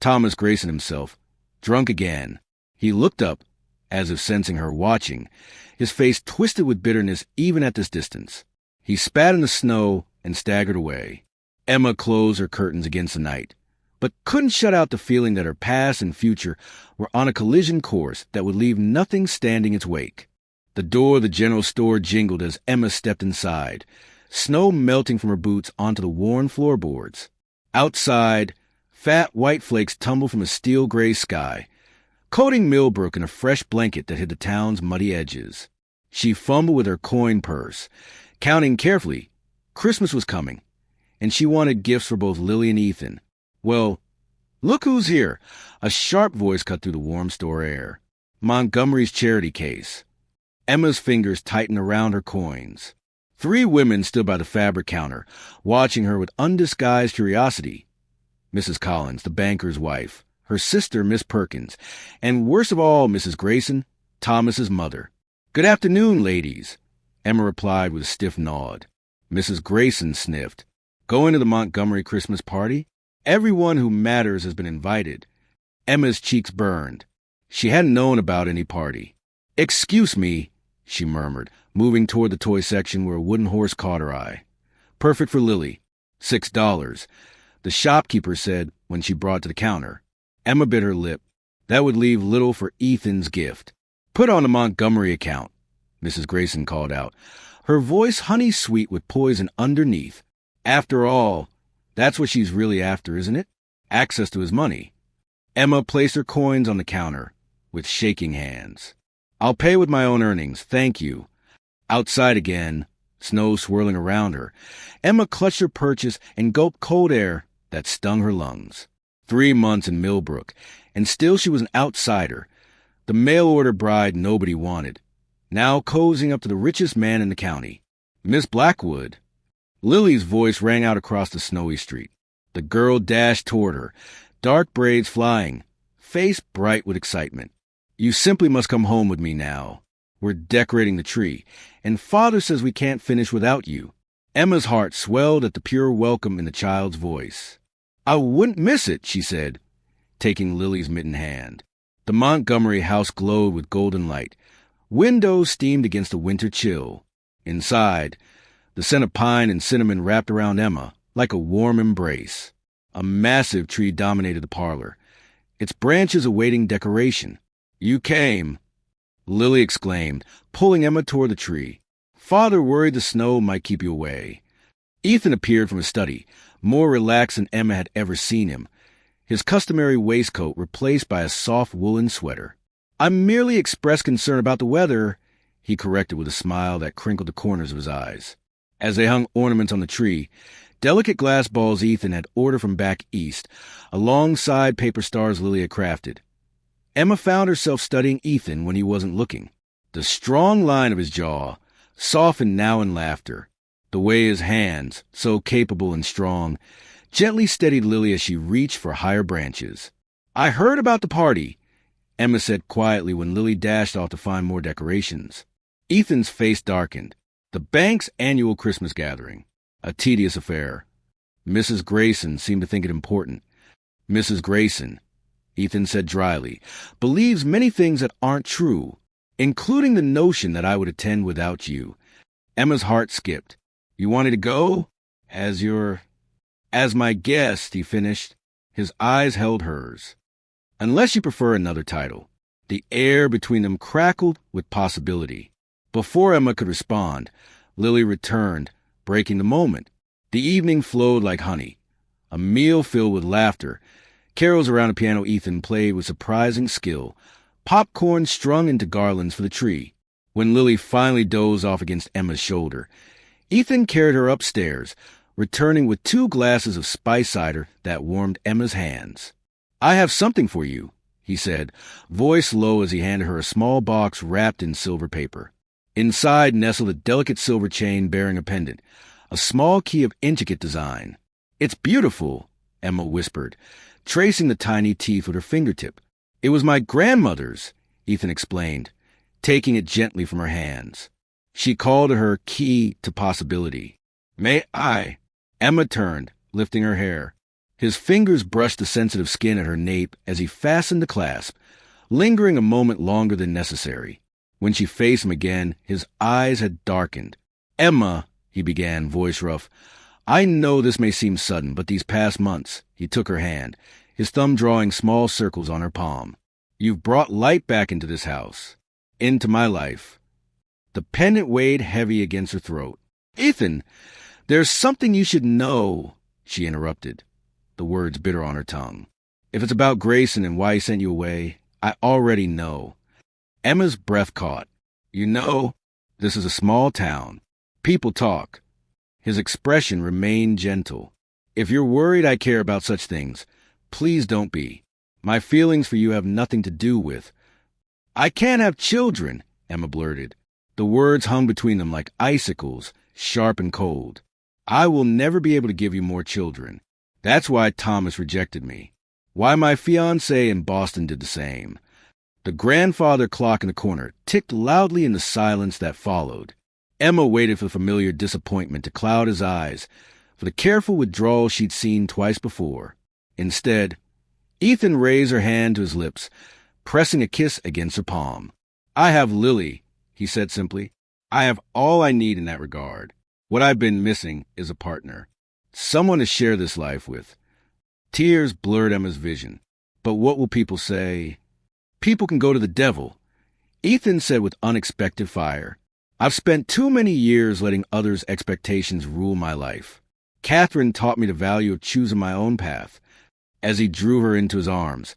Thomas Grayson himself, drunk again. He looked up, as if sensing her watching, his face twisted with bitterness even at this distance. He spat in the snow and staggered away. Emma closed her curtains against the night, but couldn't shut out the feeling that her past and future were on a collision course that would leave nothing standing its wake. The door of the general store jingled as Emma stepped inside, snow melting from her boots onto the worn floorboards. Outside, Fat white flakes tumbled from a steel-gray sky, coating Millbrook in a fresh blanket that hid the town's muddy edges. She fumbled with her coin purse, counting carefully. Christmas was coming, and she wanted gifts for both Lily and Ethan. Well, look who's here! A sharp voice cut through the warm store air. Montgomery's charity case. Emma's fingers tightened around her coins. 3 women stood by the fabric counter, watching her with undisguised curiosity. Mrs. Collins, the banker's wife, her sister, Miss Perkins, and worst of all, Mrs. Grayson, Thomas's mother. "Good afternoon, ladies," Emma replied with a stiff nod. Mrs. Grayson sniffed. "Going to the Montgomery Christmas party? Everyone who matters has been invited." Emma's cheeks burned. She hadn't known about any party. "Excuse me," she murmured, moving toward the toy section where a wooden horse caught her eye. "Perfect for Lily. $6. The shopkeeper said when she brought it to the counter. Emma bit her lip. That would leave little for Ethan's gift. "Put on the Montgomery account," Mrs. Grayson called out, her voice honey-sweet with poison underneath. "After all, that's what she's really after, isn't it? Access to his money." Emma placed her coins on the counter with shaking hands. "I'll pay with my own earnings, thank you." Outside again, snow swirling around her, Emma clutched her purchase and gulped cold air that stung her lungs. 3 months in Millbrook, and still she was an outsider, the mail-order bride nobody wanted, now cozying up to the richest man in the county. "Miss Blackwood." Lily's voice rang out across the snowy street. The girl dashed toward her, dark braids flying, face bright with excitement. "You simply must come home with me now. We're decorating the tree, and Father says we can't finish without you." Emma's heart swelled at the pure welcome in the child's voice. "I wouldn't miss it," she said, taking Lily's mittened hand. The Montgomery house glowed with golden light. Windows steamed against the winter chill. Inside, the scent of pine and cinnamon wrapped around Emma like a warm embrace. A massive tree dominated the parlor, its branches awaiting decoration. "You came," Lily exclaimed, pulling Emma toward the tree. "Father worried the snow might keep you away." Ethan appeared from his study, more relaxed than Emma had ever seen him, his customary waistcoat replaced by a soft woolen sweater. "I merely expressed concern about the weather," he corrected with a smile that crinkled the corners of his eyes. As they hung ornaments on the tree, delicate glass balls Ethan had ordered from back east, alongside paper stars Lily had crafted. Emma found herself studying Ethan when he wasn't looking. The strong line of his jaw, softened now in laughter. The way his hands, so capable and strong, gently steadied Lily as she reached for higher branches. "I heard about the party," Emma said quietly when Lily dashed off to find more decorations. Ethan's face darkened. The bank's annual Christmas gathering. A tedious affair. Mrs. Grayson seemed to think it important. "Mrs. Grayson," Ethan said dryly, "believes many things that aren't true, including the notion that I would attend without you." Emma's heart skipped. "You wanted to go? As my guest," he finished. His eyes held hers. "Unless you prefer another title." The air between them crackled with possibility. Before Emma could respond, Lily returned, breaking the moment. The evening flowed like honey, a meal filled with laughter. Carols around a piano Ethan played with surprising skill, popcorn strung into garlands for the tree. When Lily finally dozed off against Emma's shoulder, Ethan carried her upstairs, returning with 2 glasses of spice cider that warmed Emma's hands. "I have something for you," he said, voice low as he handed her a small box wrapped in silver paper. Inside nestled a delicate silver chain bearing a pendant, a small key of intricate design. "It's beautiful," Emma whispered, tracing the tiny teeth with her fingertip. "It was my grandmother's," Ethan explained, taking it gently from her hands. She called it her key to possibility. "May I?" Emma turned, lifting her hair. His fingers brushed the sensitive skin at her nape as he fastened the clasp, lingering a moment longer than necessary. When she faced him again, his eyes had darkened. "Emma," he began, voice rough, "I know this may seem sudden, but these past months," he took her hand, his thumb drawing small circles on her palm. "You've brought light back into this house, into my life." The pendant weighed heavy against her throat. "Ethan, there's something you should know," she interrupted. the words bitter on her tongue. If it's about Grayson and why he sent you away, I already know. Emma's breath caught. You know, this is a small town. People talk. His expression remained gentle. If you're worried I care about such things, please don't be. My feelings for you have nothing to do with. I can't have children, Emma blurted. The words hung between them like icicles, sharp and cold. I will never be able to give you more children. That's why Thomas rejected me. Why my fiancé in Boston did the same. The grandfather clock in the corner ticked loudly in the silence that followed. Emma waited for the familiar disappointment to cloud his eyes, for the careful withdrawal she'd seen twice before. Instead, Ethan raised her hand to his lips, pressing a kiss against her palm. I have Lily, he said simply. I have all I need in that regard. What I've been missing is a partner. Someone to share this life with. Tears blurred Emma's vision. But what will people say? People can go to the devil, Ethan said with unexpected fire. I've spent too many years letting others' expectations rule my life. Catherine taught me the value of choosing my own path. As he drew her into his arms,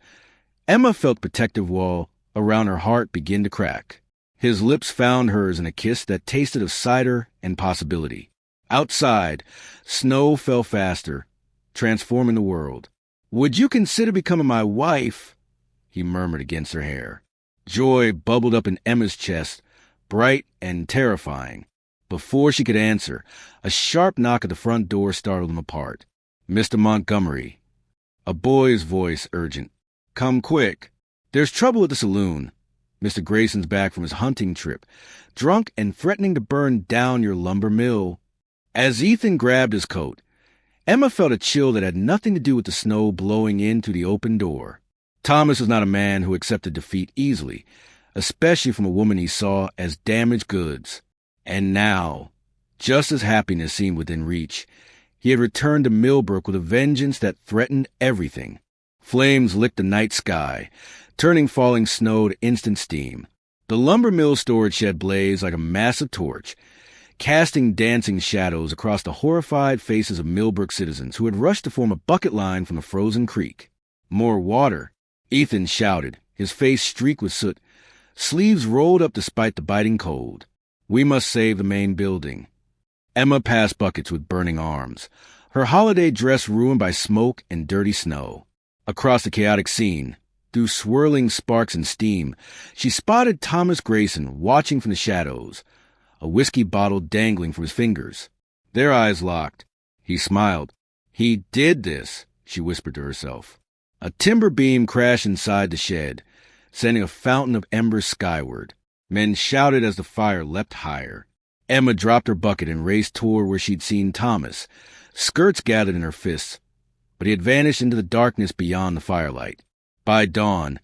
Emma felt the protective wall around her heart begin to crack. His lips found hers in a kiss that tasted of cider and possibility. Outside, snow fell faster, transforming the world. Would you consider becoming my wife? He murmured against her hair. Joy bubbled up in Emma's chest, bright and terrifying. Before she could answer, a sharp knock at the front door startled them apart. Mr. Montgomery. A boy's voice, urgent. Come quick. There's trouble at the saloon. Mr. Grayson's back from his hunting trip, drunk and threatening to burn down your lumber mill. As Ethan grabbed his coat, Emma felt a chill that had nothing to do with the snow blowing in through the open door. Thomas was not a man who accepted defeat easily, especially from a woman he saw as damaged goods. And now, just as happiness seemed within reach, he had returned to Millbrook with a vengeance that threatened everything. Flames licked the night sky, turning falling snow to instant steam. The lumber mill storage shed blazed like a massive torch, casting dancing shadows across the horrified faces of Millbrook citizens who had rushed to form a bucket line from the frozen creek. More water, Ethan shouted, his face streaked with soot, sleeves rolled up despite the biting cold. We must save the main building. Emma passed buckets with burning arms, her holiday dress ruined by smoke and dirty snow. Across the chaotic scene, through swirling sparks and steam, she spotted Thomas Grayson watching from the shadows, a whiskey bottle dangling from his fingers. Their eyes locked. He smiled. He did this, she whispered to herself. A timber beam crashed inside the shed, sending a fountain of embers skyward. Men shouted as the fire leapt higher. Emma dropped her bucket and raced toward where she'd seen Thomas, skirts gathered in her fists, but he had vanished into the darkness beyond the firelight. By dawn,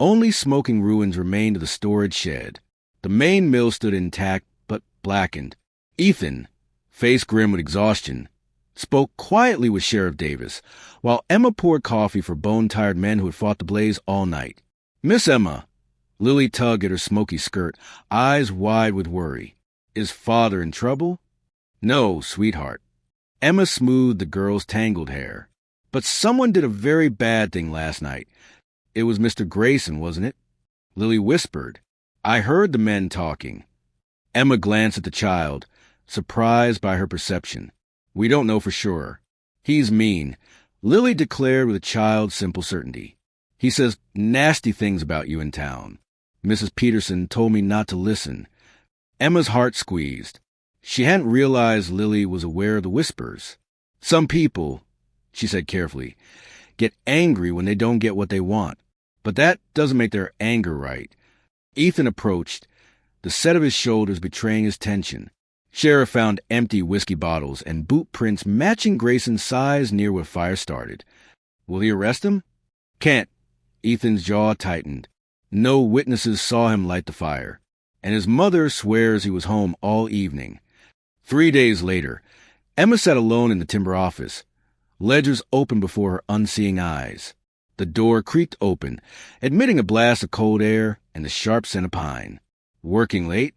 only smoking ruins remained of the storage shed. The main mill stood intact, but blackened. Ethan, face grim with exhaustion, spoke quietly with Sheriff Davis, while Emma poured coffee for bone-tired men who had fought the blaze all night. Miss Emma, Lily tugged at her smoky skirt, eyes wide with worry. Is father in trouble? No, sweetheart. Emma smoothed the girl's tangled hair. But someone did a very bad thing last night. It was Mr. Grayson, wasn't it? Lily whispered. I heard the men talking. Emma glanced at the child, surprised by her perception. We don't know for sure. He's mean, Lily declared with a child's simple certainty. He says nasty things about you in town. Mrs. Peterson told me not to listen. Emma's heart squeezed. She hadn't realized Lily was aware of the whispers. Some people, she said carefully, get angry when they don't get what they want. But that doesn't make their anger right. Ethan approached, the set of his shoulders betraying his tension. Sheriff found empty whiskey bottles and boot prints matching Grayson's size near where fire started. Will he arrest him? Can't. Ethan's jaw tightened. No witnesses saw him light the fire, and his mother swears he was home all evening. 3 days later, Emma sat alone in the timber office, ledgers open before her unseeing eyes. The door creaked open, admitting a blast of cold air and the sharp scent of pine. Working late?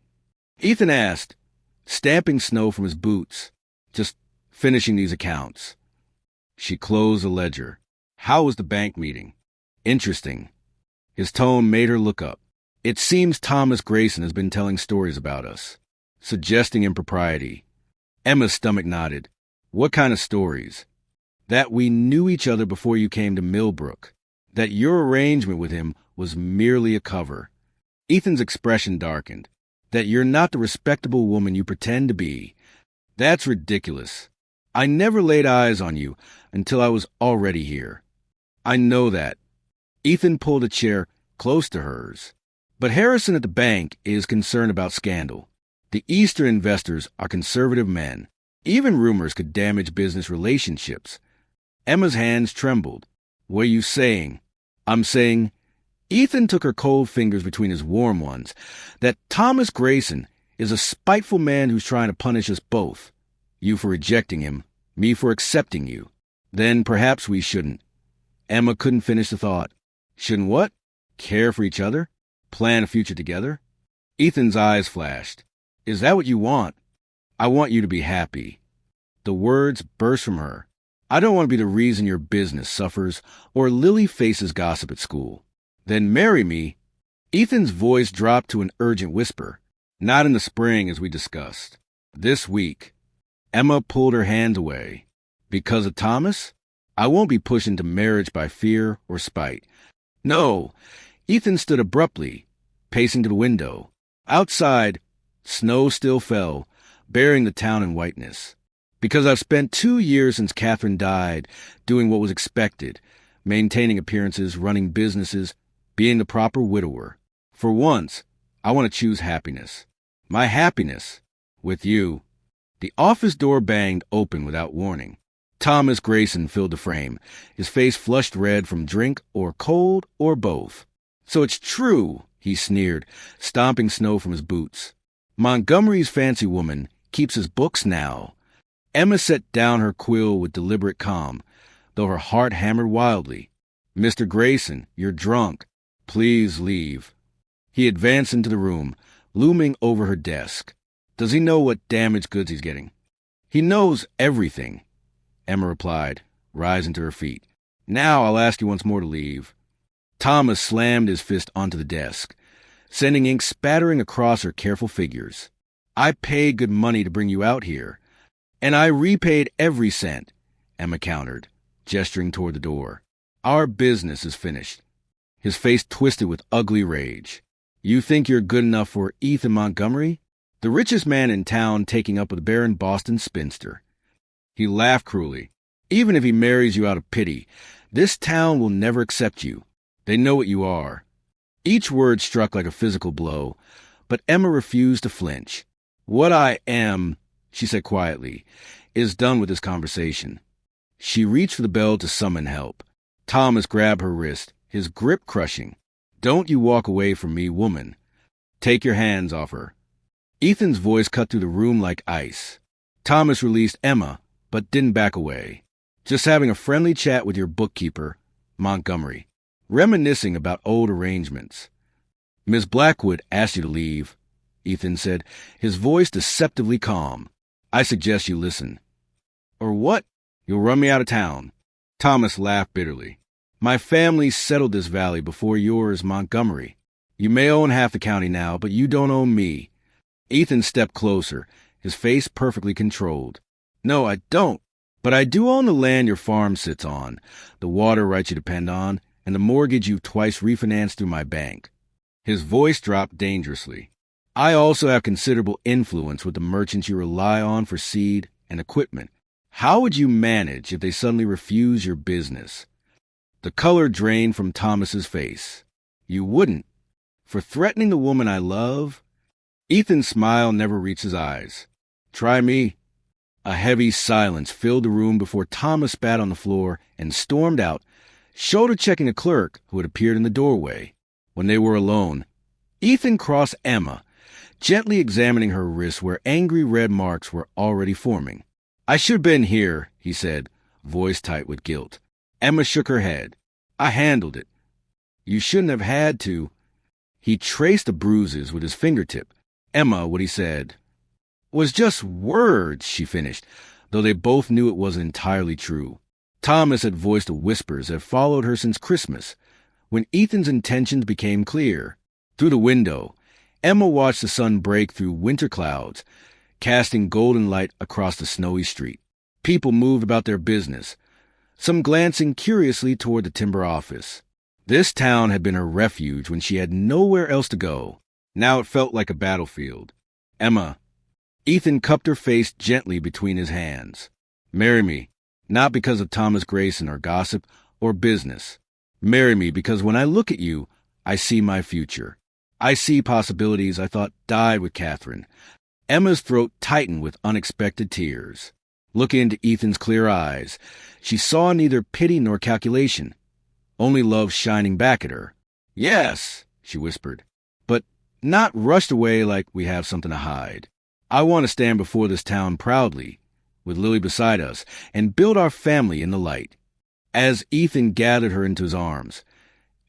Ethan asked, stamping snow from his boots. Just finishing these accounts. She closed the ledger. How was the bank meeting? Interesting. His tone made her look up. It seems Thomas Grayson has been telling stories about us, suggesting impropriety. Emma's stomach nodded. What kind of stories? That we knew each other before you came to Millbrook. That your arrangement with him was merely a cover. Ethan's expression darkened. That you're not the respectable woman you pretend to be. That's ridiculous. I never laid eyes on you until I was already here. I know that. Ethan pulled a chair close to hers. But Harrison at the bank is concerned about scandal. The Eastern investors are conservative men. Even rumors could damage business relationships. Emma's hands trembled. What are you saying? I'm saying, Ethan took her cold fingers between his warm ones, that Thomas Grayson is a spiteful man who's trying to punish us both. You for rejecting him, me for accepting you. Then perhaps we shouldn't. Emma couldn't finish the thought. Shouldn't what? Care for each other? Plan a future together? Ethan's eyes flashed. Is that what you want? I want you to be happy. The words burst from her. I don't want to be the reason your business suffers or Lily faces gossip at school. Then marry me. Ethan's voice dropped to an urgent whisper. Not in the spring as we discussed. This week. Emma pulled her hand away. Because of Thomas? I won't be pushed into marriage by fear or spite. No. Ethan stood abruptly, pacing to the window. Outside, snow still fell, burying the town in whiteness. Because I've spent 2 years since Catherine died doing what was expected, maintaining appearances, running businesses, being the proper widower. For once, I want to choose happiness. My happiness. With you. The office door banged open without warning. Thomas Grayson filled the frame, his face flushed red from drink or cold or both. So it's true, he sneered, stomping snow from his boots. Montgomery's fancy woman keeps his books now. Emma set down her quill with deliberate calm, though her heart hammered wildly. Mr. Grayson, you're drunk. Please leave. He advanced into the room, looming over her desk. Does he know what damaged goods he's getting? He knows everything, Emma replied, rising to her feet. Now I'll ask you once more to leave. Thomas slammed his fist onto the desk, sending ink spattering across her careful figures. I paid good money to bring you out here. And I repaid every cent, Emma countered, gesturing toward the door. Our business is finished. His face twisted with ugly rage. You think you're good enough for Ethan Montgomery? The richest man in town taking up with a barren Boston spinster. He laughed cruelly. Even if he marries you out of pity, this town will never accept you. They know what you are. Each word struck like a physical blow, but Emma refused to flinch. What I am, she said quietly, is done with this conversation. She reached for the bell to summon help. Thomas grabbed her wrist, his grip crushing. Don't you walk away from me, woman. Take your hands off her. Ethan's voice cut through the room like ice. Thomas released Emma, but didn't back away. Just having a friendly chat with your bookkeeper, Montgomery. Reminiscing about old arrangements. Miss Blackwood asked you to leave, Ethan said, his voice deceptively calm. I suggest you listen. Or what? You'll run me out of town. Thomas laughed bitterly. My family settled this valley before yours, Montgomery. You may own half the county now, but you don't own me. Ethan stepped closer, his face perfectly controlled. No, I don't. But I do own the land your farm sits on, the water rights you depend on, and the mortgage you've twice refinanced through my bank. His voice dropped dangerously. I also have considerable influence with the merchants you rely on for seed and equipment. How would you manage if they suddenly refuse your business? The color drained from Thomas's face. You wouldn't. For threatening the woman I love? Ethan's smile never reached his eyes. Try me. A heavy silence filled the room before Thomas spat on the floor and stormed out, shoulder-checking a clerk who had appeared in the doorway. When they were alone, Ethan crossed Emma, gently examining her wrists where angry red marks were already forming. I should have been here, he said, voice tight with guilt. Emma shook her head. I handled it. You shouldn't have had to. He traced the bruises with his fingertip. Emma, what he said, was just words, she finished, though they both knew it wasn't entirely true. Thomas had voiced the whispers that followed her since Christmas, when Ethan's intentions became clear. Through the window, Emma watched the sun break through winter clouds, casting golden light across the snowy street. People moved about their business, some glancing curiously toward the timber office. This town had been her refuge when she had nowhere else to go. Now it felt like a battlefield. Emma. Ethan cupped her face gently between his hands. Marry me, not because of Thomas Grayson or gossip or business. Marry me because when I look at you, I see my future. I see possibilities I thought died with Catherine. Emma's throat tightened with unexpected tears. Looking into Ethan's clear eyes, she saw neither pity nor calculation, only love shining back at her. Yes, she whispered, but not rushed away like we have something to hide. I want to stand before this town proudly, with Lily beside us, and build our family in the light. As Ethan gathered her into his arms,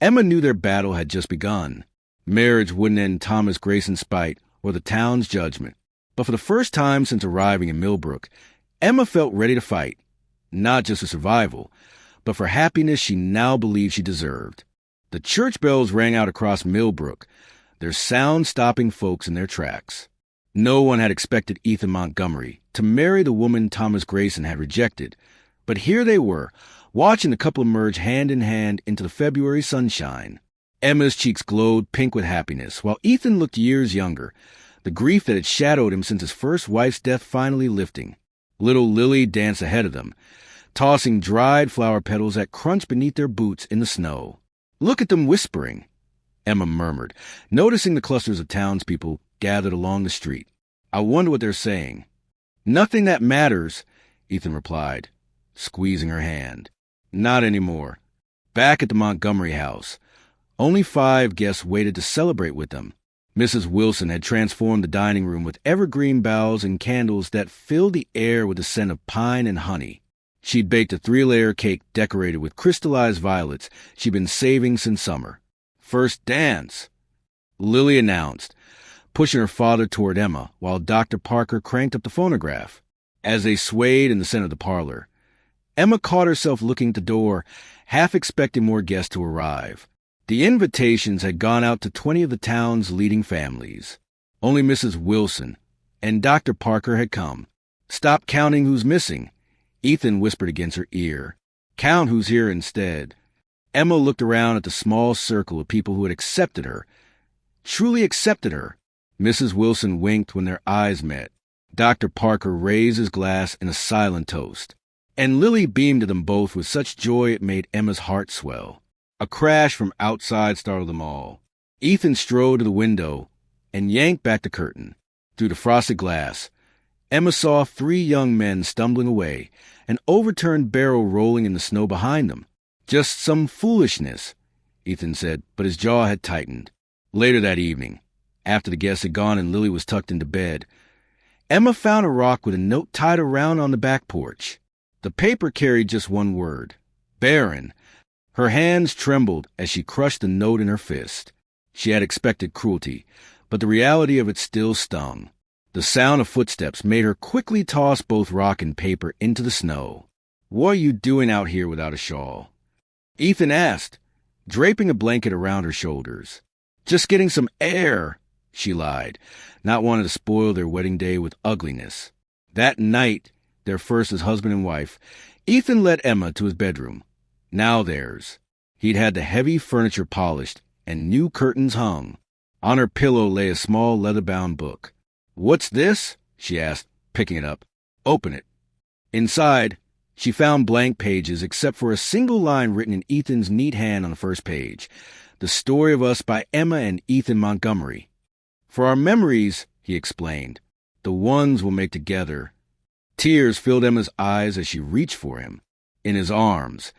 Emma knew their battle had just begun. Marriage wouldn't end Thomas Grayson's spite or the town's judgment. But for the first time since arriving in Millbrook, Emma felt ready to fight, not just for survival, but for happiness she now believed she deserved. The church bells rang out across Millbrook, their sound stopping folks in their tracks. No one had expected Ethan Montgomery to marry the woman Thomas Grayson had rejected, but here they were, watching the couple emerge hand in hand into the February sunshine. Emma's cheeks glowed pink with happiness, while Ethan looked years younger, the grief that had shadowed him since his first wife's death finally lifting. Little Lily danced ahead of them, tossing dried flower petals that crunched beneath their boots in the snow. Look at them whispering, Emma murmured, noticing the clusters of townspeople gathered along the street. I wonder what they're saying. Nothing that matters, Ethan replied, squeezing her hand. Not anymore. Back at the Montgomery house, only 5 guests waited to celebrate with them. Mrs. Wilson had transformed the dining room with evergreen boughs and candles that filled the air with the scent of pine and honey. She'd baked a 3-layer cake decorated with crystallized violets she'd been saving since summer. First dance, Lily announced, pushing her father toward Emma while Dr. Parker cranked up the phonograph. As they swayed in the center of the parlor, Emma caught herself looking at the door, half expecting more guests to arrive. The invitations had gone out to 20 of the town's leading families. Only Mrs. Wilson and Dr. Parker had come. Stop counting who's missing, Ethan whispered against her ear. Count who's here instead. Emma looked around at the small circle of people who had accepted her, truly accepted her. Mrs. Wilson winked when their eyes met. Dr. Parker raised his glass in a silent toast, and Lily beamed at them both with such joy it made Emma's heart swell. A crash from outside startled them all. Ethan strode to the window and yanked back the curtain. Through the frosted glass, Emma saw 3 young men stumbling away, an overturned barrel rolling in the snow behind them. Just some foolishness, Ethan said, but his jaw had tightened. Later that evening, after the guests had gone and Lily was tucked into bed, Emma found a rock with a note tied around on the back porch. The paper carried just one word, barren. Her hands trembled as she crushed the note in her fist. She had expected cruelty, but the reality of it still stung. The sound of footsteps made her quickly toss both rock and paper into the snow. What are you doing out here without a shawl? Ethan asked, draping a blanket around her shoulders. Just getting some air, she lied, not wanting to spoil their wedding day with ugliness. That night, their first as husband and wife, Ethan led Emma to his bedroom. Now theirs. He'd had the heavy furniture polished and new curtains hung. On her pillow lay a small leather-bound book. What's this? She asked, picking it up. Open it. Inside, she found blank pages except for a single line written in Ethan's neat hand on the first page. The Story of Us by Emma and Ethan Montgomery. For our memories, he explained, the ones we'll make together. Tears filled Emma's eyes as she reached for him. In his arms,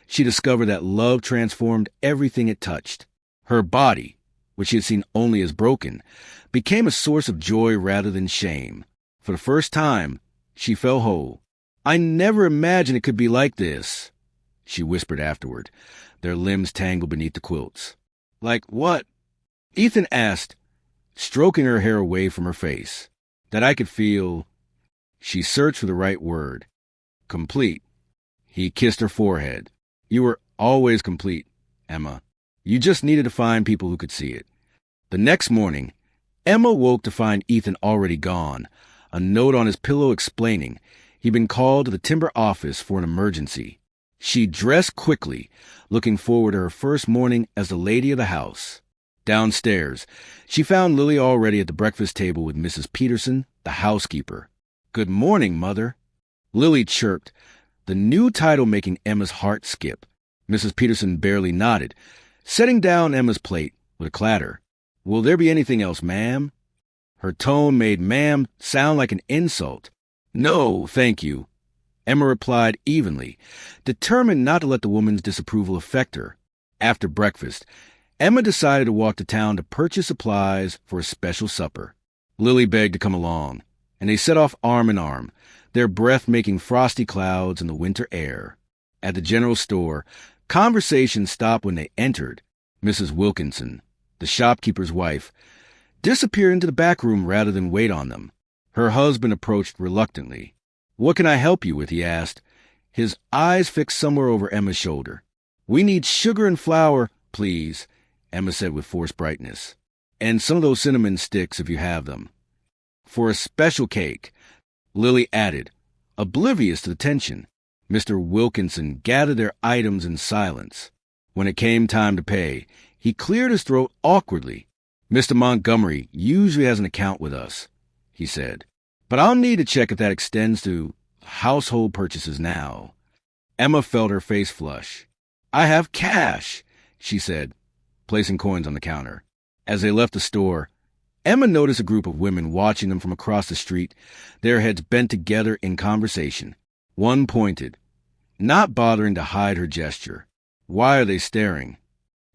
she discovered that love transformed everything it touched. Her body, which she had seen only as broken, became a source of joy rather than shame. For the first time, she felt whole. I never imagined it could be like this, she whispered afterward, their limbs tangled beneath the quilts. Like what? Ethan asked, stroking her hair away from her face. That I could feel... She searched for the right word. Complete. He kissed her forehead. You were always complete, Emma. You just needed to find people who could see it. The next morning, Emma woke to find Ethan already gone, a note on his pillow explaining he'd been called to the timber office for an emergency. She dressed quickly, looking forward to her first morning as the lady of the house. Downstairs, she found Lily already at the breakfast table with Mrs. Peterson, the housekeeper. "Good morning, Mother," Lily chirped, the new title making Emma's heart skip. Mrs. Peterson barely nodded, setting down Emma's plate with a clatter. "Will there be anything else, ma'am?" Her tone made ma'am sound like an insult. "No, thank you," Emma replied evenly, determined not to let the woman's disapproval affect her. After breakfast, Emma decided to walk to town to purchase supplies for a special supper. Lily begged to come along, and they set off arm in arm, their breath making frosty clouds in the winter air. At the general store, conversation stopped when they entered. Mrs. Wilkinson, the shopkeeper's wife, disappeared into the back room rather than wait on them. Her husband approached reluctantly. "What can I help you with?" he asked, his eyes fixed somewhere over Emma's shoulder. "We need sugar and flour, please," Emma said with forced brightness. "And some of those cinnamon sticks if you have them." "For a special cake," Lily added, oblivious to the tension. Mr. Wilkinson gathered their items in silence. When it came time to pay, he cleared his throat awkwardly. "Mr. Montgomery usually has an account with us," he said, "but I'll need to check if that extends to household purchases now." Emma felt her face flush. "I have cash," she said, placing coins on the counter. As they left the store, Emma noticed a group of women watching them from across the street, their heads bent together in conversation. One pointed, not bothering to hide her gesture. "Why are they staring?"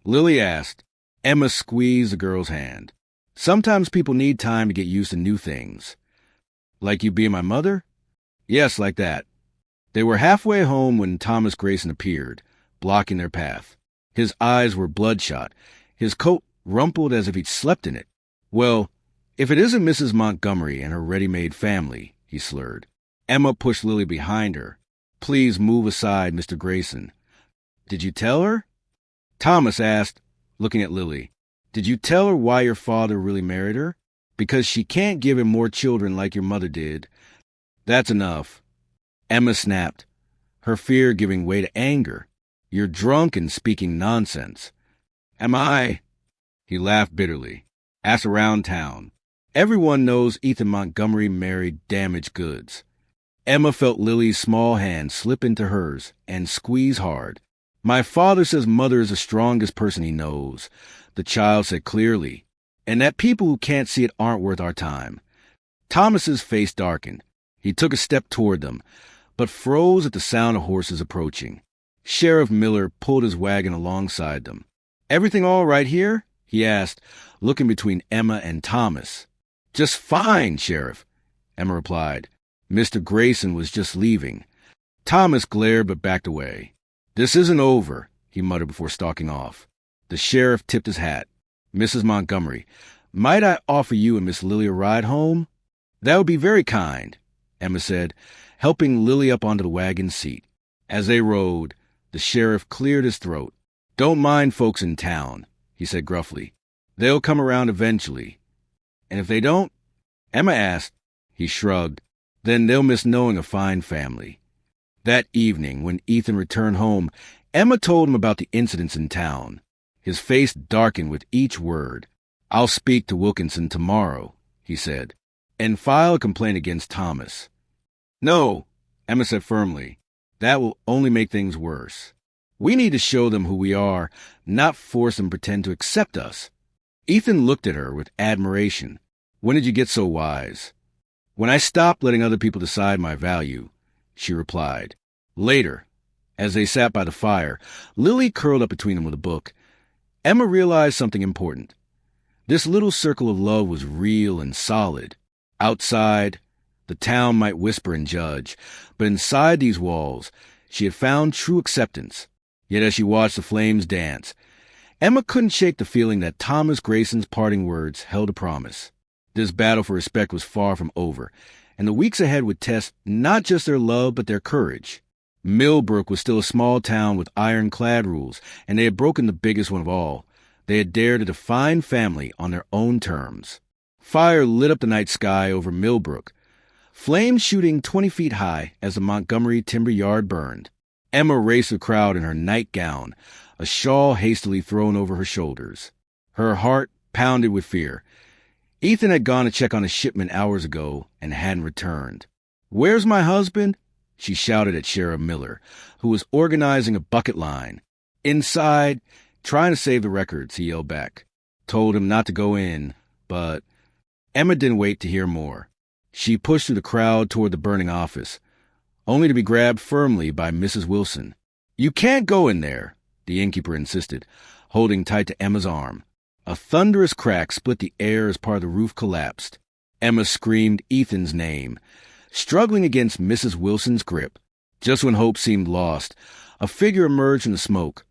Lily asked. Emma squeezed the girl's hand. "Sometimes people need time to get used to new things." "Like you being my mother?" "Yes, like that." They were halfway home when Thomas Grayson appeared, blocking their path. His eyes were bloodshot, his coat rumpled as if he'd slept in it. "Well, if it isn't Mrs. Montgomery and her ready-made family," he slurred. Emma pushed Lily behind her. "Please move aside, Mr. Grayson." "Did you tell her?" Thomas asked, looking at Lily. "Did you tell her why your father really married her? Because she can't give him more children like your mother did." "That's enough," Emma snapped, her fear giving way to anger. "You're drunk and speaking nonsense." "Am I?" He laughed bitterly. "Ask around town. Everyone knows Ethan Montgomery married damaged goods." Emma felt Lily's small hand slip into hers and squeeze hard. "My father says mother is the strongest person he knows," the child said clearly, "and that people who can't see it aren't worth our time." Thomas's face darkened. He took a step toward them, but froze at the sound of horses approaching. Sheriff Miller pulled his wagon alongside them. "Everything all right here?" he asked, looking between Emma and Thomas. "Just fine, Sheriff," Emma replied. Mr. Grayson was just leaving. Thomas glared but backed away. "This isn't over," he muttered before stalking off. The sheriff tipped his hat. "Mrs. Montgomery, might I offer you and Miss Lily a ride home?" "That would be very kind," Emma said, helping Lily up onto the wagon seat. As they rode, the sheriff cleared his throat. "Don't mind folks in town," he said gruffly. "They'll come around eventually." "And if they don't?" Emma asked. He shrugged. "Then they'll miss knowing a fine family." That evening, when Ethan returned home, Emma told him about the incidents in town. His face darkened with each word. "I'll speak to Wilkinson tomorrow," he said, "and file a complaint against Thomas." "No," Emma said firmly. "That will only make things worse. We need to show them who we are, not force them to pretend to accept us." Ethan looked at her with admiration. "When did you get so wise?" "When I stopped letting other people decide my value," she replied. Later, as they sat by the fire, Lily curled up between them with a book, Emma realized something important. This little circle of love was real and solid. Outside, the town might whisper and judge, but inside these walls, she had found true acceptance. Yet as she watched the flames dance, Emma couldn't shake the feeling that Thomas Grayson's parting words held a promise. This battle for respect was far from over, and the weeks ahead would test not just their love but their courage. Millbrook was still a small town with ironclad rules, and they had broken the biggest one of all. They had dared to define family on their own terms. Fire lit up the night sky over Millbrook, flames shooting 20 feet high as the Montgomery timber yard burned. Emma raced the crowd in her nightgown, a shawl hastily thrown over her shoulders. Her heart pounded with fear. Ethan had gone to check on a shipment hours ago and hadn't returned. "Where's my husband?" she shouted at Sheriff Miller, who was organizing a bucket line. "Inside, trying to save the records," he yelled back. Told him not to go in, but Emma didn't wait to hear more. She pushed through the crowd toward the burning office, only to be grabbed firmly by Mrs. Wilson. "You can't go in there," the innkeeper insisted, holding tight to Emma's arm. A thunderous crack split the air as part of the roof collapsed. Emma screamed Ethan's name, struggling against Mrs. Wilson's grip. Just when hope seemed lost, a figure emerged from the smoke,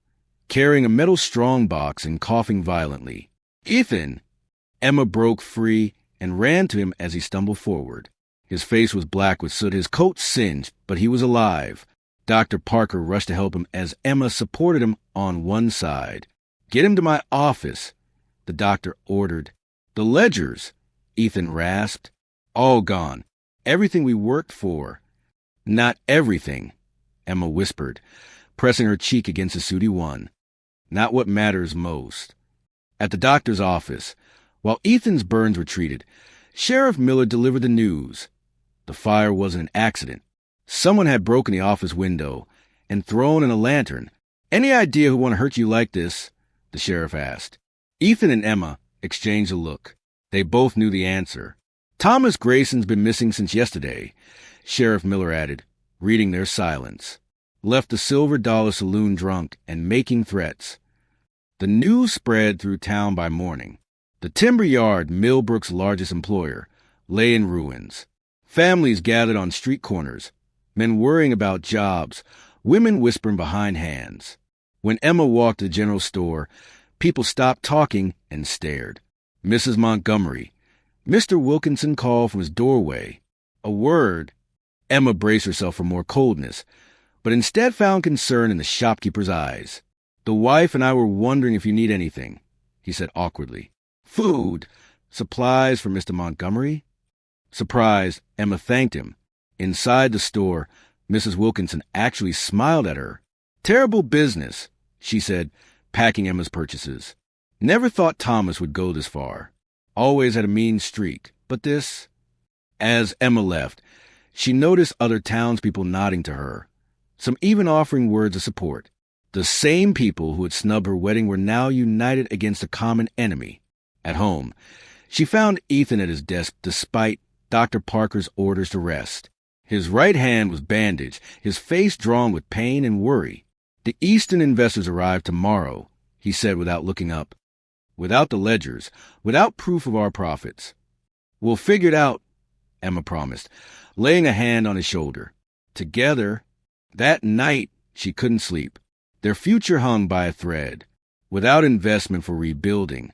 carrying a metal strongbox and coughing violently. "Ethan!" Emma broke free and ran to him as he stumbled forward. His face was black with soot, his coat singed, but he was alive. Dr. Parker rushed to help him as Emma supported him on one side. "Get him to my office," the doctor ordered. "The ledgers," Ethan rasped. "All gone. Everything we worked for." "Not everything," Emma whispered, pressing her cheek against the sooty one. "Not what matters most." At the doctor's office, while Ethan's burns were treated, Sheriff Miller delivered the news. The fire wasn't an accident. Someone had broken the office window and thrown in a lantern. "Any idea who want to hurt you like this?" the sheriff asked. Ethan and Emma exchanged a look. They both knew the answer. "Thomas Grayson's been missing since yesterday," Sheriff Miller added, reading their silence. "Left the Silver Dollar Saloon drunk and making threats." The news spread through town by morning. The timber yard, Millbrook's largest employer, lay in ruins. Families gathered on street corners, men worrying about jobs, women whispering behind hands. When Emma walked to the general store, people stopped talking and stared. Mrs. Montgomery. Mr. Wilkinson called from his doorway. A word. Emma braced herself for more coldness, but instead found concern in the shopkeeper's eyes. "The wife and I were wondering if you need anything," he said awkwardly. "Food. Supplies for Mr. Montgomery?" Surprised, Emma thanked him. Inside the store, Mrs. Wilkinson actually smiled at her. "Terrible business," she said, packing Emma's purchases. "Never thought Thomas would go this far. Always had a mean streak, but this—" As Emma left, she noticed other townspeople nodding to her, some even offering words of support. The same people who had snubbed her wedding were now united against a common enemy. At home, she found Ethan at his desk despite Dr. Parker's orders to rest. His right hand was bandaged, his face drawn with pain and worry. "The Eastern investors arrive tomorrow," he said without looking up. "Without the ledgers, without proof of our profits." "We'll figure it out," Emma promised, laying a hand on his shoulder. Together, that night, she couldn't sleep. Their future hung by a thread. Without investment for rebuilding,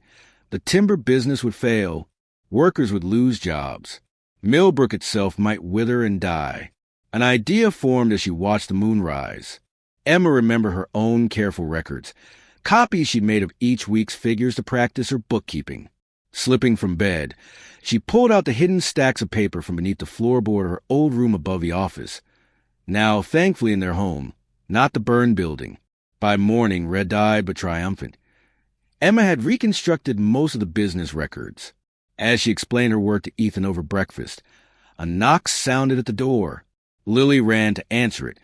the timber business would fail. Workers would lose jobs. Millbrook itself might wither and die. An idea formed as she watched the moon rise. Emma remembered her own careful records, copies she'd made of each week's figures to practice her bookkeeping. Slipping from bed, she pulled out the hidden stacks of paper from beneath the floorboard of her old room above the office. Now, thankfully in their home, not the burned building. By morning, red-eyed but triumphant, Emma had reconstructed most of the business records. As she explained her work to Ethan over breakfast, a knock sounded at the door. Lily ran to answer it,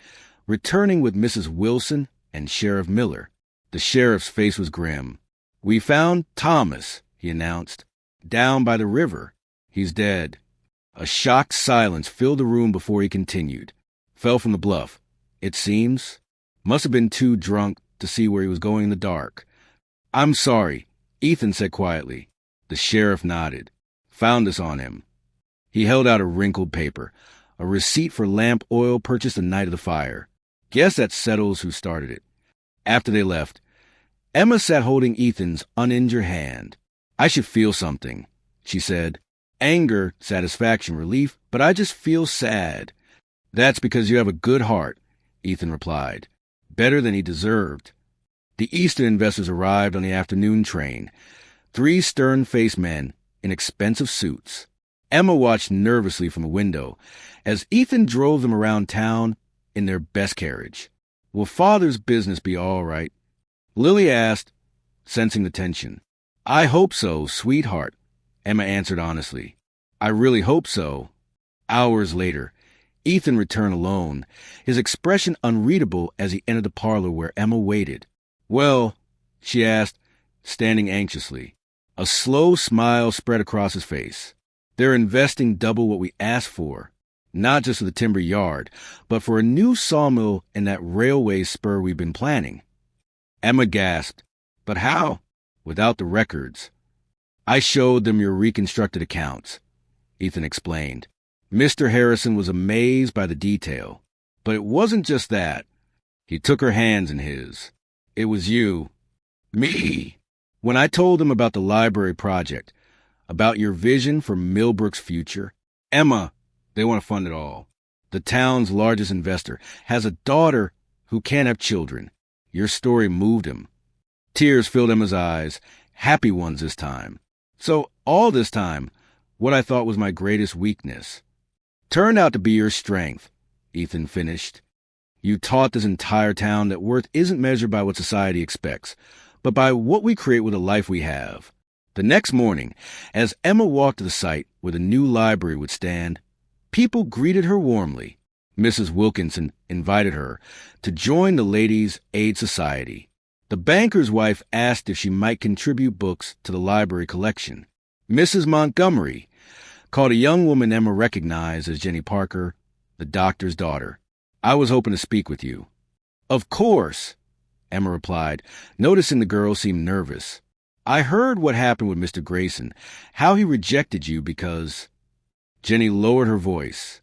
returning with Mrs. Wilson and Sheriff Miller. The sheriff's face was grim. "We found Thomas," he announced, "down by the river. He's dead." A shocked silence filled the room before he continued. "Fell from the bluff, it seems. Must have been too drunk to see where he was going in the dark." "I'm sorry," Ethan said quietly. The sheriff nodded. "Found this on him." He held out a wrinkled paper, a receipt for lamp oil purchased the night of the fire. "Guess that settles who started it." After they left, Emma sat holding Ethan's uninjured hand. "I should feel something," she said. "Anger, satisfaction, relief, but I just feel sad." "That's because you have a good heart," Ethan replied. Better than he deserved. The Eastern investors arrived on the afternoon train. 3 stern-faced men in expensive suits. Emma watched nervously from a window as Ethan drove them around town in their best carriage. Will Father's business be all right? Lily asked, sensing the tension. I hope so, sweetheart, Emma answered honestly. I really hope so. Hours later, Ethan returned alone, his expression unreadable as he entered the parlor where Emma waited. Well, she asked, standing anxiously. A slow smile spread across his face. They're investing double what we asked for, not just for the timber yard, but for a new sawmill in that railway spur we've been planning. Emma gasped. But how? Without the records. I showed them your reconstructed accounts, Ethan explained. Mr. Harrison was amazed by the detail. But it wasn't just that. He took her hands in his. It was you. Me. When I told him about the library project, about your vision for Millbrook's future, Emma, they want to fund it all. The town's largest investor has a daughter who can't have children. Your story moved him. Tears filled Emma's eyes, happy ones this time. So all this time, what I thought was my greatest weakness turned out to be your strength, Ethan finished. You taught this entire town that worth isn't measured by what society expects, but by what we create with the life we have. The next morning, as Emma walked to the site where the new library would stand, people greeted her warmly. Mrs. Wilkinson invited her to join the Ladies' Aid Society. The banker's wife asked if she might contribute books to the library collection. Mrs. Montgomery called a young woman Emma recognized as Jenny Parker, the doctor's daughter. I was hoping to speak with you. Of course, Emma replied, noticing the girl seemed nervous. I heard what happened with Mr. Grayson, how he rejected you because... Jenny lowered her voice.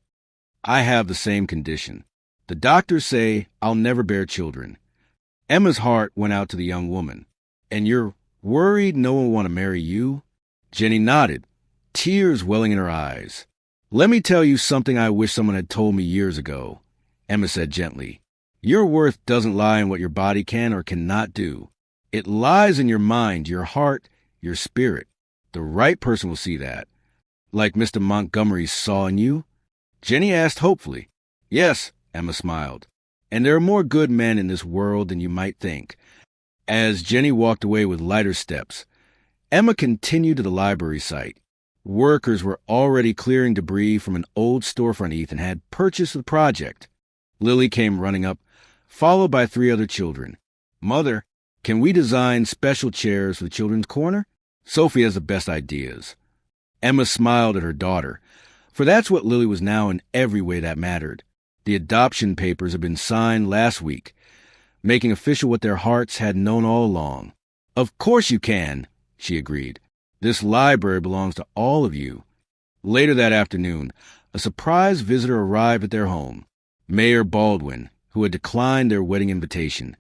I have the same condition. The doctors say I'll never bear children. Emma's heart went out to the young woman. And you're worried no one will want to marry you? Jenny nodded, tears welling in her eyes. Let me tell you something I wish someone had told me years ago, Emma said gently. Your worth doesn't lie in what your body can or cannot do. It lies in your mind, your heart, your spirit. The right person will see that. Like Mr. Montgomery saw in you? Jenny asked hopefully. Yes, Emma smiled. And there are more good men in this world than you might think. As Jenny walked away with lighter steps, Emma continued to the library site. Workers were already clearing debris from an old storefront Ethan had purchased for the project. Lily came running up, followed by 3 other children. Mother, can we design special chairs for the children's corner? Sophie has the best ideas. Emma smiled at her daughter, for that's what Lily was now in every way that mattered. The adoption papers had been signed last week, making official what their hearts had known all along. Of course you can, she agreed. This library belongs to all of you. Later that afternoon, a surprise visitor arrived at their home. Mayor Baldwin, who had declined their wedding invitation,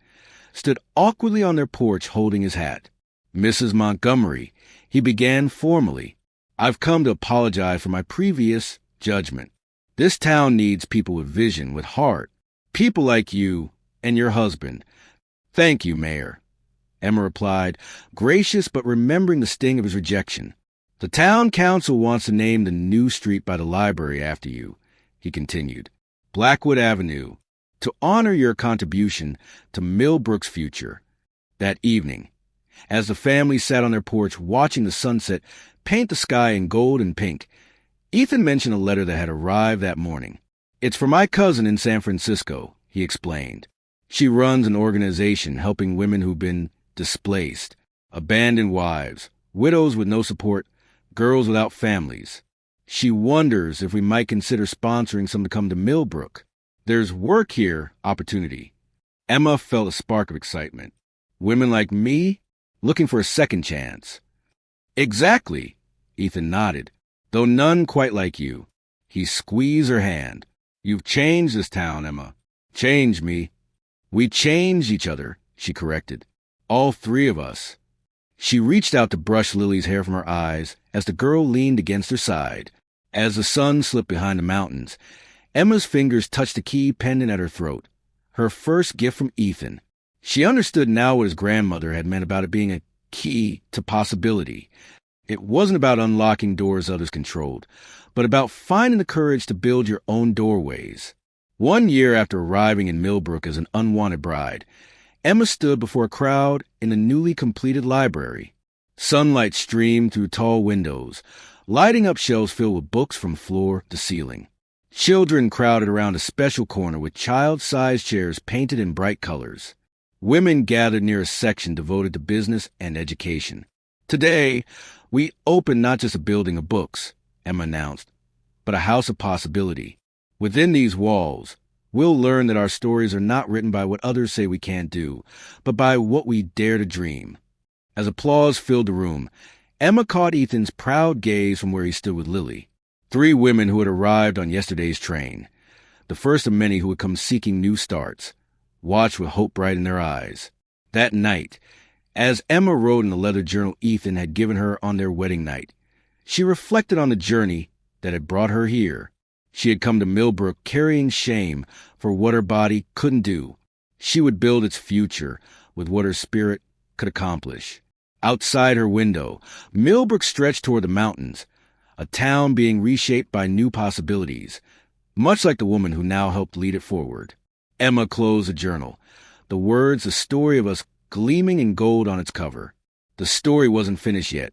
stood awkwardly on their porch holding his hat. Mrs. Montgomery, he began formally. I've come to apologize for my previous judgment. This town needs people with vision, with heart. People like you and your husband. Thank you, Mayor, Emma replied, gracious but remembering the sting of his rejection. The town council wants to name the new street by the library after you, he continued. Blackwood Avenue, to honor your contribution to Millbrook's future. That evening, as the family sat on their porch watching the sunset paint the sky in gold and pink, Ethan mentioned a letter that had arrived that morning. It's for my cousin in San Francisco, he explained. She runs an organization helping women who've been displaced, abandoned wives, widows with no support, girls without families. She wonders if we might consider sponsoring some to come to Millbrook. There's work here, opportunity. Emma felt a spark of excitement. Women like me, looking for a second chance. Exactly, Ethan nodded, though none quite like you. He squeezed her hand. You've changed this town, Emma. Changed me. We changed each other, she corrected. All 3 of us. She reached out to brush Lily's hair from her eyes as the girl leaned against her side. As the sun slipped behind the mountains, Emma's fingers touched the key pendant at her throat. her first gift from Ethan. She understood now what his grandmother had meant about it being a key to possibility. It wasn't about unlocking doors others controlled, but about finding the courage to build your own doorways. 1 year after arriving in Millbrook as an unwanted bride, Emma stood before a crowd in the newly completed library. Sunlight streamed through tall windows, lighting up shelves filled with books from floor to ceiling. Children crowded around a special corner with child-sized chairs painted in bright colors. Women gathered near a section devoted to business and education. "Today, we open not just a building of books," Emma announced, "but a house of possibility. Within these walls, we'll learn that our stories are not written by what others say we can't do, but by what we dare to dream." As applause filled the room, Emma caught Ethan's proud gaze from where he stood with Lily, 3 women who had arrived on yesterday's train, the first of many who had come seeking new starts, watched with hope bright in their eyes. That night, as Emma wrote in the leather journal Ethan had given her on their wedding night, she reflected on the journey that had brought her here. She had come to Millbrook carrying shame for what her body couldn't do. She would build its future with what her spirit could accomplish. Outside her window, Millbrook stretched toward the mountains, a town being reshaped by new possibilities, much like the woman who now helped lead it forward. Emma closed the journal, the words, "a story of us," gleaming in gold on its cover. The story wasn't finished yet,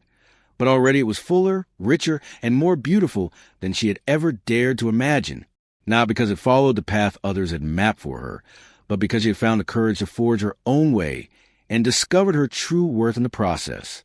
but already it was fuller, richer, and more beautiful than she had ever dared to imagine. Not because it followed the path others had mapped for her, but because she had found the courage to forge her own way and discovered her true worth in the process.